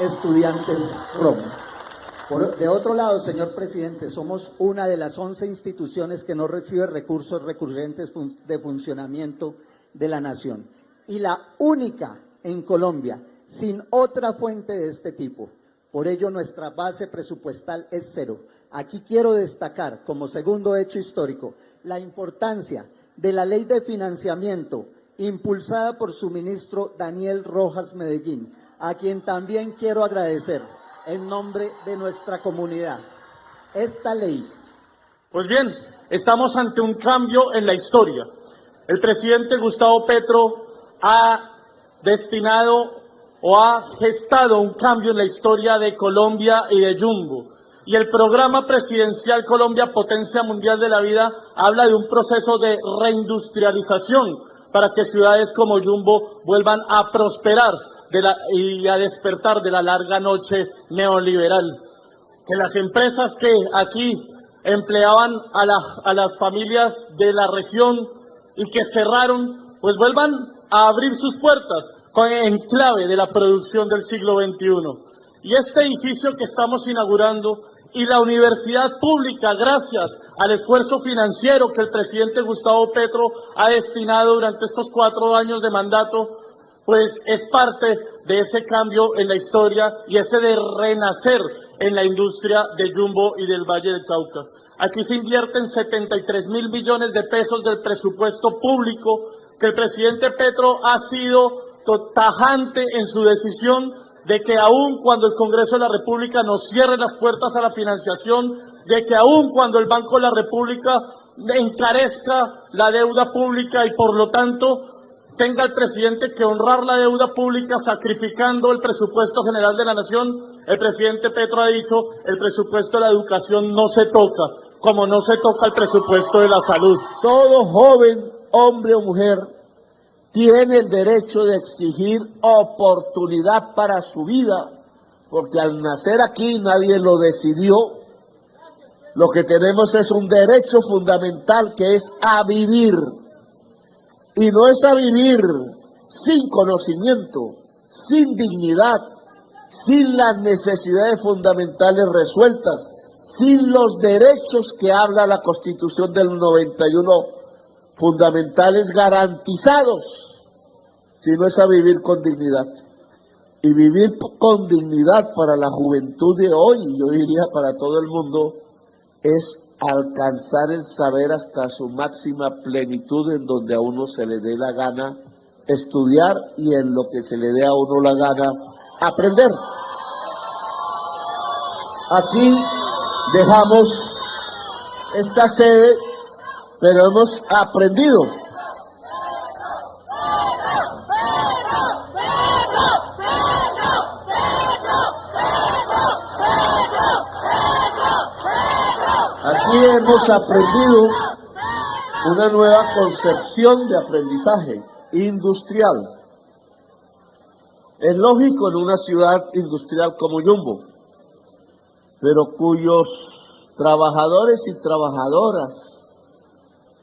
[SPEAKER 11] estudiantes romanos. De otro lado, señor presidente, somos una de las 11 instituciones que no recibe recursos recurrentes de funcionamiento de la nación y la única en Colombia sin otra fuente de este tipo. Por ello, nuestra base presupuestal es cero. Aquí quiero destacar, como segundo hecho histórico, la importancia de la ley de financiamiento impulsada por su ministro Daniel Rojas Medellín, a quien también quiero agradecer en nombre de nuestra comunidad. Esta ley.
[SPEAKER 10] Pues bien, estamos ante un cambio en la historia. El presidente Gustavo Petro ha destinado o ha gestado un cambio en la historia de Colombia y de Jumbo. Y el programa presidencial Colombia Potencia Mundial de la Vida habla de un proceso de reindustrialización para que ciudades como Jumbo vuelvan a prosperar y a despertar de la larga noche neoliberal. Que las empresas que aquí empleaban a las familias de la región y que cerraron, pues vuelvan a abrir sus puertas en clave de la producción del siglo XXI. Y este edificio que estamos inaugurando y la universidad pública, gracias al esfuerzo financiero que el presidente Gustavo Petro ha destinado durante estos 4 años de mandato, pues es parte de ese cambio en la historia y ese de renacer en la industria de Jumbo y del Valle del Cauca. Aquí se invierten 73.000 millones de pesos del presupuesto público, que el presidente Petro ha sido tajante en su decisión de que aun cuando el Congreso de la República nos cierre las puertas a la financiación, de que aun cuando el Banco de la República encarezca la deuda pública y por lo tanto tenga el presidente que honrar la deuda pública sacrificando el presupuesto general de la nación, el presidente Petro ha dicho, el presupuesto de la educación no se toca, como no se toca el presupuesto de la salud.
[SPEAKER 12] Todo joven, hombre o mujer, tiene el derecho de exigir oportunidad para su vida, porque al nacer aquí nadie lo decidió. Lo que tenemos es un derecho fundamental que es a vivir. Y no es a vivir sin conocimiento, sin dignidad, sin las necesidades fundamentales resueltas, sin los derechos que habla la Constitución del 91 fundamentales garantizados, sino es a vivir con dignidad. Y vivir con dignidad para la juventud de hoy, yo diría para todo el mundo, es alcanzar el saber hasta su máxima plenitud, en donde a uno se le dé la gana estudiar y en lo que se le dé a uno la gana aprender. Aquí dejamos esta sede, pero hemos aprendido. Aquí hemos aprendido una nueva concepción de aprendizaje industrial. Es lógico en una ciudad industrial como Jumbo, pero cuyos trabajadores y trabajadoras,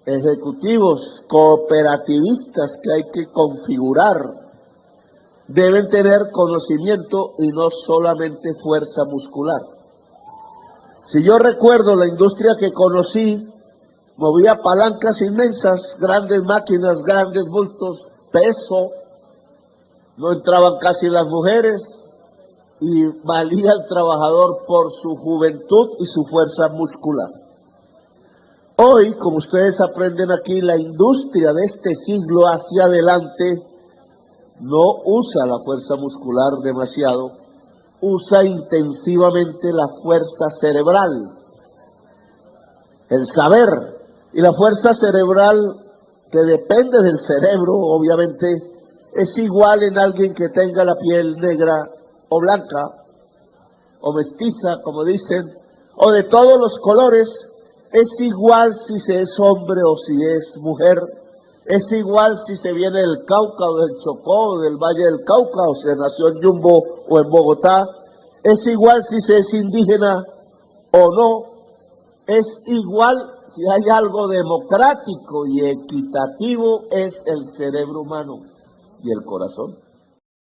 [SPEAKER 12] ejecutivos, cooperativistas que hay que configurar, deben tener conocimiento y no solamente fuerza muscular, Si yo recuerdo la industria que conocí, movía palancas inmensas, grandes máquinas, grandes bultos, peso, no entraban casi las mujeres y valía el trabajador por su juventud y su fuerza muscular. Hoy, como ustedes aprenden aquí, la industria de este siglo hacia adelante no usa la fuerza muscular demasiado, usa intensivamente la fuerza cerebral, el saber. Y la fuerza cerebral, que depende del cerebro, obviamente, es igual en alguien que tenga la piel negra o blanca, o mestiza, como dicen, o de todos los colores. Es igual si se es hombre o si es mujer. Es igual si se viene del Cauca o del Chocó o del Valle del Cauca, o se nació en Yumbo o en Bogotá. Es igual si se es indígena o no. Es igual si hay algo democrático y equitativo, es el cerebro humano y el corazón.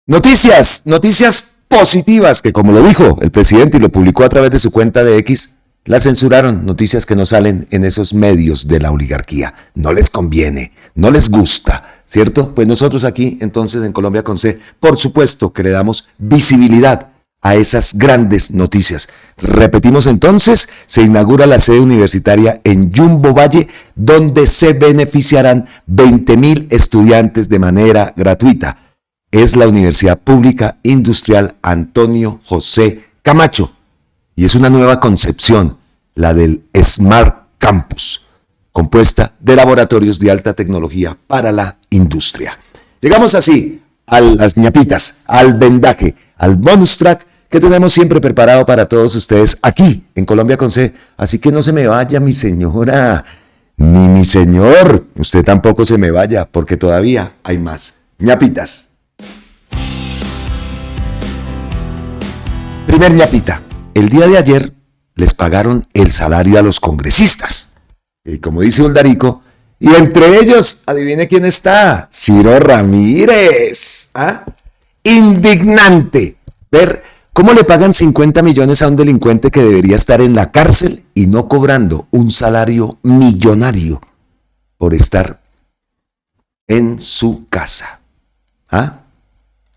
[SPEAKER 2] Noticias positivas que, como lo dijo el presidente y lo publicó a través de su cuenta de X, la censuraron. Noticias que no salen en esos medios de la oligarquía. No les conviene, no les gusta, ¿cierto? Pues nosotros aquí, entonces, en Colombia con C, por supuesto que le damos visibilidad a esas grandes noticias. Repetimos entonces, se inaugura la sede universitaria en Yumbo Valle, donde se beneficiarán 20,000 estudiantes de manera gratuita. Es la Universidad Pública Industrial Antonio José Camacho, y es una nueva concepción, la del Smart Campus, compuesta de laboratorios de alta tecnología para la industria. Llegamos así a las ñapitas, al vendaje, al bonus track que tenemos siempre preparado para todos ustedes aquí en Colombia con C. Así que no se me vaya, mi señora, ni mi señor. Usted tampoco se me vaya, porque todavía hay más ñapitas. Primer ñapita. El día de ayer les pagaron el salario a los congresistas. Y como dice Uldarico, y entre ellos, adivine quién está, Ciro Ramírez. ¿Ah? Indignante ver cómo le pagan 50 millones a un delincuente que debería estar en la cárcel y no cobrando un salario millonario por estar en su casa. ¿Ah?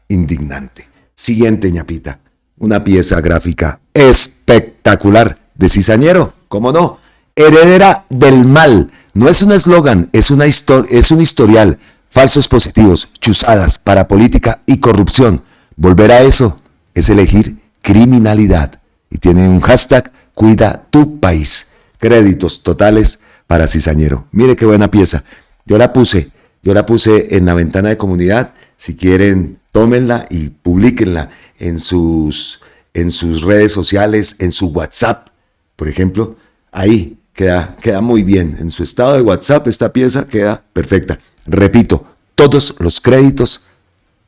[SPEAKER 2] Indignante. Siguiente ñapita. Una pieza gráfica espectacular de cizañero, ¿cómo no? Heredera del mal. No es un eslogan, es un historial. Falsos positivos, chuzadas para política y corrupción. Volver a eso es elegir criminalidad. Y tiene un hashtag, cuida tu país. Créditos totales para cizañero. Mire qué buena pieza. Yo la puse en la ventana de comunidad. Si quieren, tómenla y publíquenla en sus redes sociales, en su WhatsApp, por ejemplo. Ahí queda muy bien. En su estado de WhatsApp esta pieza queda perfecta. Repito, todos los créditos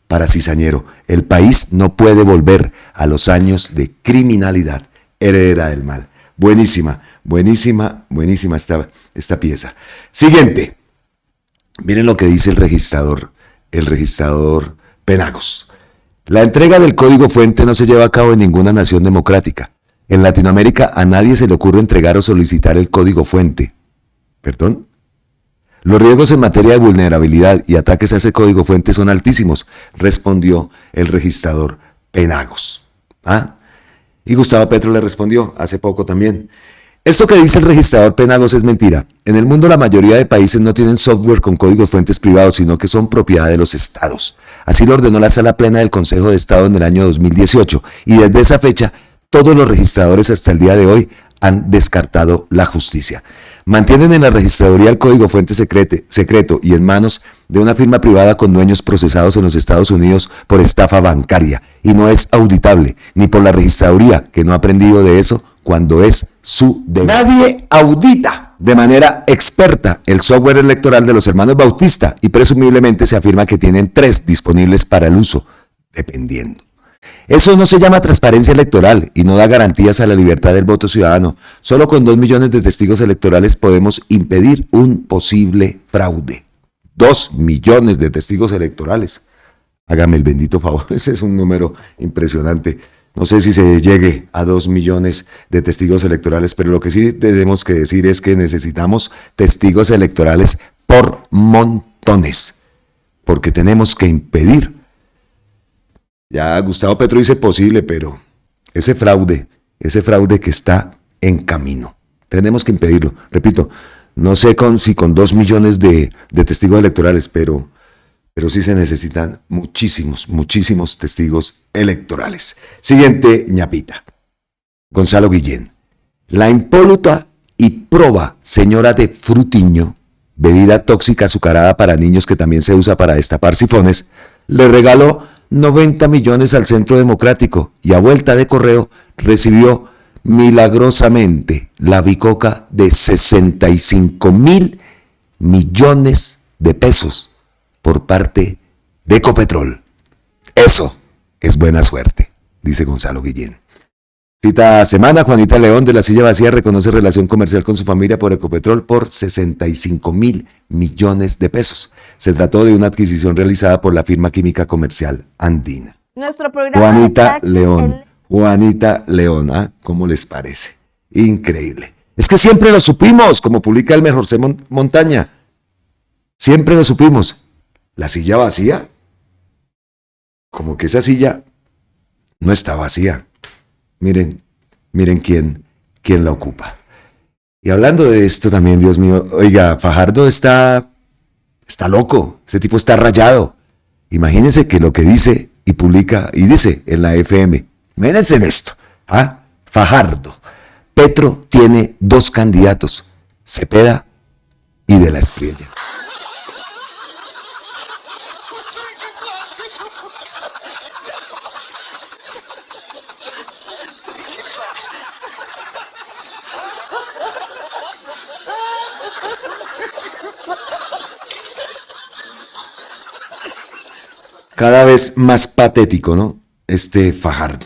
[SPEAKER 2] para cizañero. El país no puede volver a los años de criminalidad. Heredera del mal. Buenísima esta pieza. Siguiente. Miren lo que dice el registrador Penagos. La entrega del código fuente no se lleva a cabo en ninguna nación democrática. En Latinoamérica a nadie se le ocurre entregar o solicitar el código fuente. ¿Perdón? Los riesgos en materia de vulnerabilidad y ataques a ese código fuente son altísimos, respondió el registrador Penagos. ¿Ah? Y Gustavo Petro le respondió hace poco también. Esto que dice el registrador Penagos es mentira. En el mundo la mayoría de países no tienen software con códigos fuentes privados, sino que son propiedad de los estados. Así lo ordenó la Sala Plena del Consejo de Estado en el año 2018, y desde esa fecha todos los registradores hasta el día de hoy han descartado la justicia. Mantienen en la registraduría el código fuente secreto y en manos de una firma privada con dueños procesados en los Estados Unidos por estafa bancaria, y no es auditable, ni por la registraduría, que no ha aprendido de eso cuando es su deber. Nadie audita de manera experta el software electoral de los hermanos Bautista, y presumiblemente se afirma que tienen 3 disponibles para el uso, dependiendo. Eso no se llama transparencia electoral y no da garantías a la libertad del voto ciudadano. Solo con 2 millones de testigos electorales podemos impedir un posible fraude. 2 millones de testigos electorales. Hágame el bendito favor, ese es un número impresionante. No sé si se llegue a 2 millones de testigos electorales, pero lo que sí tenemos que decir es que necesitamos testigos electorales por montones, porque tenemos que impedir. Ya Gustavo Petro dice posible, pero ese fraude que está en camino, tenemos que impedirlo. Repito, no sé si con 2 millones de testigos electorales, pero sí se necesitan muchísimos testigos electorales. Siguiente ñapita. Gonzalo Guillén. La impoluta y proba señora de Frutiño, bebida tóxica azucarada para niños que también se usa para destapar sifones, le regaló 90 millones al Centro Democrático y a vuelta de correo recibió milagrosamente la bicoca de 65.000 millones de pesos por parte de Ecopetrol. Eso es buena suerte, dice Gonzalo Guillén. Cita semana, Juanita León de la Silla Vacía reconoce relación comercial con su familia por Ecopetrol por 65.000 millones de pesos. Se trató de una adquisición realizada por la firma química comercial andina.
[SPEAKER 13] Nuestro programa
[SPEAKER 2] Juanita León, ¿ah? ¿Cómo les parece? Increíble. Es que siempre lo supimos, como publica el Mejor Montaña. Siempre lo supimos. La silla vacía, como que esa silla no está vacía. Miren quién la ocupa. Y hablando de esto también, Dios mío, oiga, Fajardo está loco, ese tipo está rayado. Imagínense que lo que dice y publica y dice en la FM. Mírense en esto, ¿ah? Fajardo. Petro tiene 2 candidatos, Cepeda y De la Espriella. Cada vez más patético, ¿no? Este Fajardo.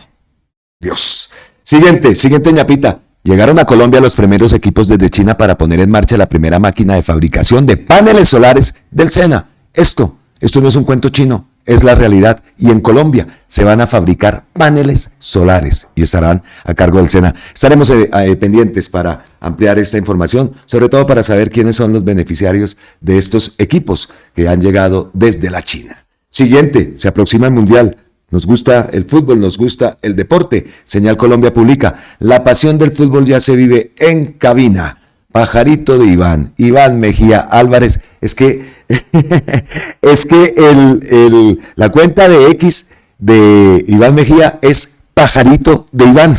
[SPEAKER 2] Dios. Siguiente ñapita. Llegaron a Colombia los primeros equipos desde China para poner en marcha la primera máquina de fabricación de paneles solares del SENA. Esto no es un cuento chino, es la realidad. Y en Colombia se van a fabricar paneles solares y estarán a cargo del SENA. Estaremos pendientes para ampliar esta información, sobre todo para saber quiénes son los beneficiarios de estos equipos que han llegado desde la China. Siguiente, se aproxima el Mundial. Nos gusta el fútbol, nos gusta el deporte. Señal Colombia publica, la pasión del fútbol ya se vive en cabina. Pajarito de Iván Mejía Álvarez. Es que la cuenta de X de Iván Mejía es Pajarito de Iván.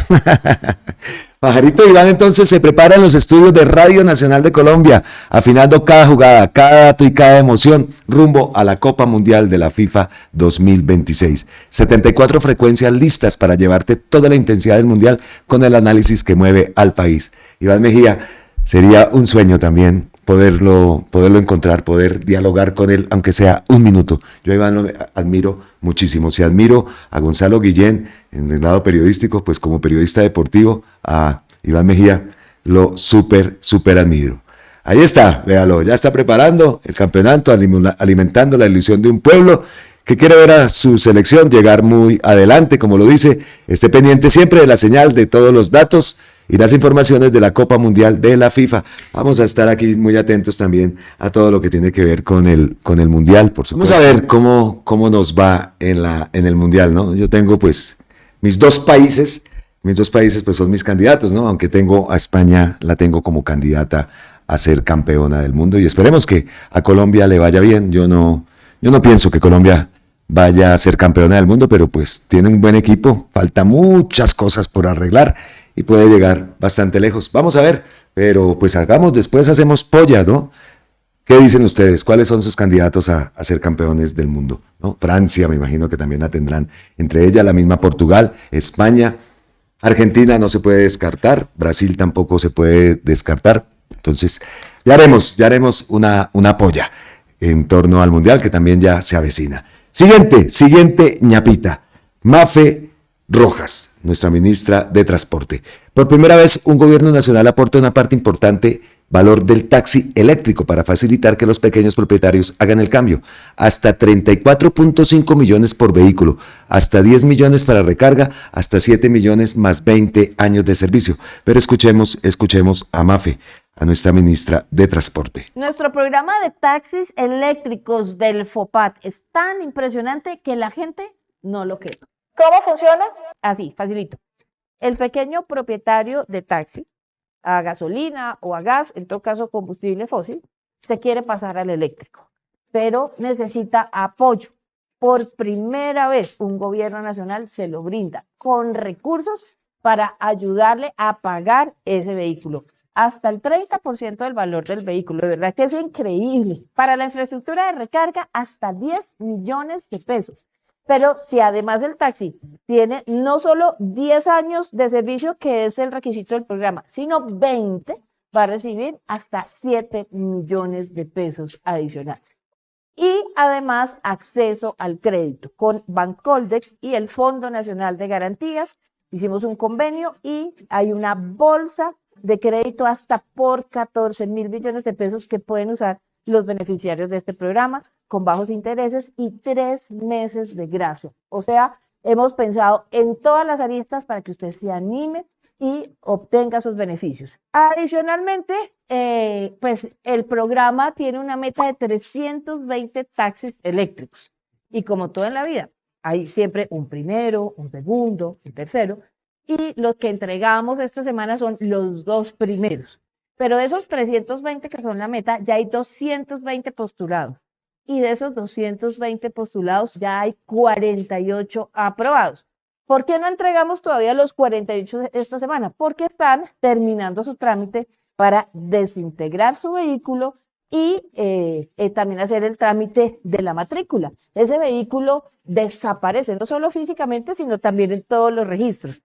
[SPEAKER 2] Pajarito de Iván entonces se prepara en los estudios de Radio Nacional de Colombia, afinando cada jugada, cada dato y cada emoción rumbo a la Copa Mundial de la FIFA 2026. 74 frecuencias listas para llevarte toda la intensidad del Mundial con el análisis que mueve al país. Iván Mejía, sería un sueño también poderlo encontrar, poder dialogar con él, aunque sea un minuto. Yo a Iván lo admiro muchísimo. Si admiro a Gonzalo Guillén en el lado periodístico, pues como periodista deportivo, a Iván Mejía lo súper admiro. Ahí está, véalo, ya está preparando el campeonato, alimentando la ilusión de un pueblo que quiere ver a su selección llegar muy adelante, como lo dice. Esté pendiente siempre de la señal, de todos los datos y las informaciones de la Copa Mundial de la FIFA. Vamos a estar aquí muy atentos también a todo lo que tiene que ver con el Mundial, por supuesto. Vamos a ver cómo nos va en el Mundial, ¿no? Yo tengo pues mis dos países pues son mis candidatos, ¿no? Aunque tengo a España, la tengo como candidata a ser campeona del mundo y esperemos que a Colombia le vaya bien. Yo no pienso que Colombia vaya a ser campeona del mundo, pero pues tiene un buen equipo, falta muchas cosas por arreglar y puede llegar bastante lejos. Vamos a ver, pero pues después hacemos polla, ¿no? ¿Qué dicen ustedes? ¿Cuáles son sus candidatos a ser campeones del mundo? ¿No? Francia, me imagino que también la tendrán. Entre ellas la misma Portugal, España, Argentina no se puede descartar, Brasil tampoco se puede descartar. Entonces, ya haremos una polla en torno al Mundial que también ya se avecina. Siguiente ñapita. Mafe Rojas, nuestra ministra de Transporte. Por primera vez, un gobierno nacional aporta una parte importante valor del taxi eléctrico para facilitar que los pequeños propietarios hagan el cambio. Hasta 34.5 millones por vehículo, hasta 10 millones para recarga, hasta 7 millones más 20 años de servicio. Pero escuchemos a Mafe, a nuestra ministra de Transporte.
[SPEAKER 13] Nuestro programa de taxis eléctricos del FOPAT es tan impresionante que la gente no lo cree. ¿Cómo funciona? Así, facilito. El pequeño propietario de taxi, a gasolina o a gas, en todo caso combustible fósil, se quiere pasar al eléctrico, pero necesita apoyo. Por primera vez un gobierno nacional se lo brinda con recursos para ayudarle a pagar ese vehículo. Hasta el 30% del valor del vehículo, de verdad que es increíble. Para la infraestructura de recarga, hasta 10 millones de pesos. Pero si además el taxi tiene no solo 10 años de servicio, que es el requisito del programa, sino 20, va a recibir hasta 7 millones de pesos adicionales. Y además acceso al crédito con Bancoldex y el Fondo Nacional de Garantías. Hicimos un convenio y hay una bolsa de crédito hasta por 14.000 billones de pesos que pueden usar los beneficiarios de este programa, con bajos intereses y 3 meses de gracia. O sea, hemos pensado en todas las aristas para que usted se anime y obtenga sus beneficios. Adicionalmente, pues el programa tiene una meta de 320 taxis eléctricos. Y como todo en la vida, hay siempre un primero, un segundo, un tercero. Y los que entregamos esta semana son los 2 primeros. Pero de esos 320 que son la meta, ya hay 220 postulados. Y de esos 220 postulados ya hay 48 aprobados. ¿Por qué no entregamos todavía los 48 esta semana? Porque están terminando su trámite para desintegrar su vehículo y también hacer el trámite de la matrícula. Ese vehículo desaparece, no solo físicamente, sino también en todos los registros.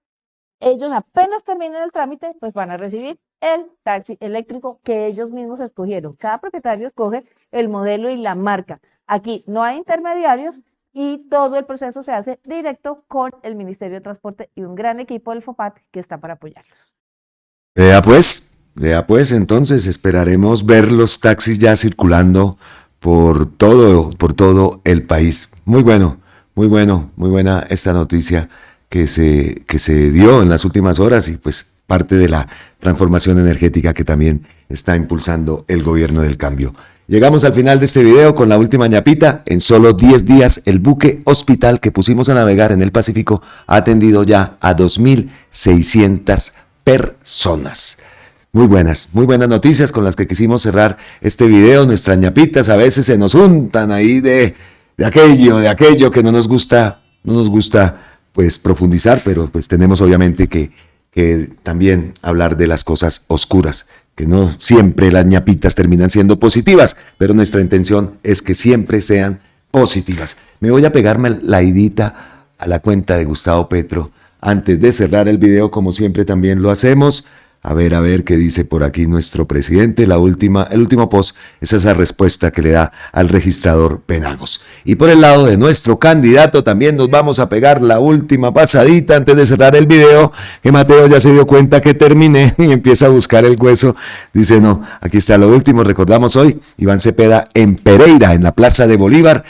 [SPEAKER 13] Ellos apenas terminen el trámite, pues van a recibir el taxi eléctrico que ellos mismos escogieron. Cada propietario escoge el modelo y la marca. Aquí no hay intermediarios y todo el proceso se hace directo con el Ministerio de Transporte y un gran equipo del FOPAT que está para apoyarlos.
[SPEAKER 2] Vea pues, entonces esperaremos ver los taxis ya circulando por todo el país. Muy buena esta noticia que se dio en las últimas horas y pues parte de la transformación energética que también está impulsando el gobierno del cambio. Llegamos al final de este video con la última ñapita. En solo 10 días el buque hospital que pusimos a navegar en el Pacífico ha atendido ya a 2.600 personas. Muy buenas noticias con las que quisimos cerrar este video. Nuestras ñapitas a veces se nos untan ahí de aquello que no nos gusta pues profundizar, pero pues tenemos obviamente que también hablar de las cosas oscuras, que no siempre las ñapitas terminan siendo positivas, pero nuestra intención es que siempre sean positivas. Me voy a pegarme la idita a la cuenta de Gustavo Petro antes de cerrar el video, como siempre también lo hacemos. A ver qué dice por aquí nuestro presidente. El último post es esa respuesta que le da al registrador Penagos. Y por el lado de nuestro candidato también nos vamos a pegar la última pasadita antes de cerrar el video, que Mateo ya se dio cuenta que terminé y empieza a buscar el hueso. Dice, no, aquí está lo último. Recordamos hoy, Iván Cepeda en Pereira, en la Plaza de Bolívar,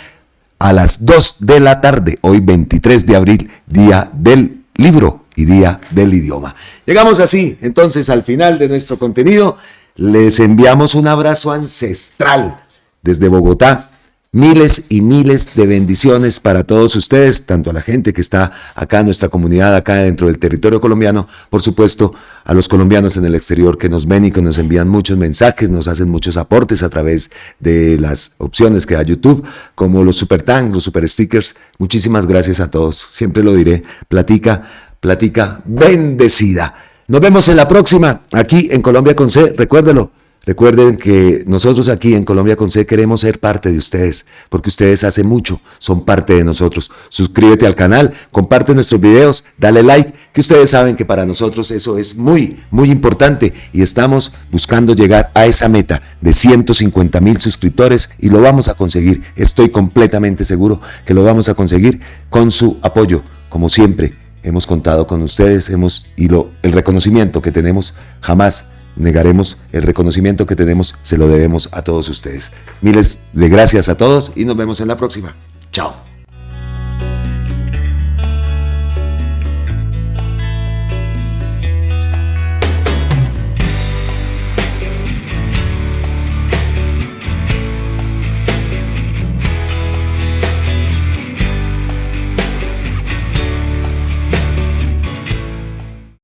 [SPEAKER 2] a las 2 de la tarde. Hoy 23 de abril, Día del Libro y Día del Idioma. Llegamos así entonces al final de nuestro contenido. Les enviamos un abrazo ancestral desde Bogotá. Miles y miles de bendiciones para todos ustedes, tanto a la gente que está acá en nuestra comunidad, acá dentro del territorio colombiano, por supuesto a los colombianos en el exterior que nos ven y que nos envían muchos mensajes, nos hacen muchos aportes a través de las opciones que da YouTube, como los super thanks, los super stickers. Muchísimas gracias a todos, siempre lo diré, plática bendecida. Nos vemos en la próxima, aquí en Colombia con C, recuerden que nosotros aquí en Colombia con C queremos ser parte de ustedes, porque ustedes hacen mucho, son parte de nosotros. Suscríbete al canal, comparte nuestros videos, dale like, que ustedes saben que para nosotros eso es muy importante y estamos buscando llegar a esa meta de 150,000 suscriptores y lo vamos a conseguir. Estoy completamente seguro que lo vamos a conseguir con su apoyo, como siempre. Hemos contado con ustedes, el reconocimiento que tenemos jamás negaremos el reconocimiento que tenemos, se lo debemos a todos ustedes. Miles de gracias a todos y nos vemos en la próxima. Chao.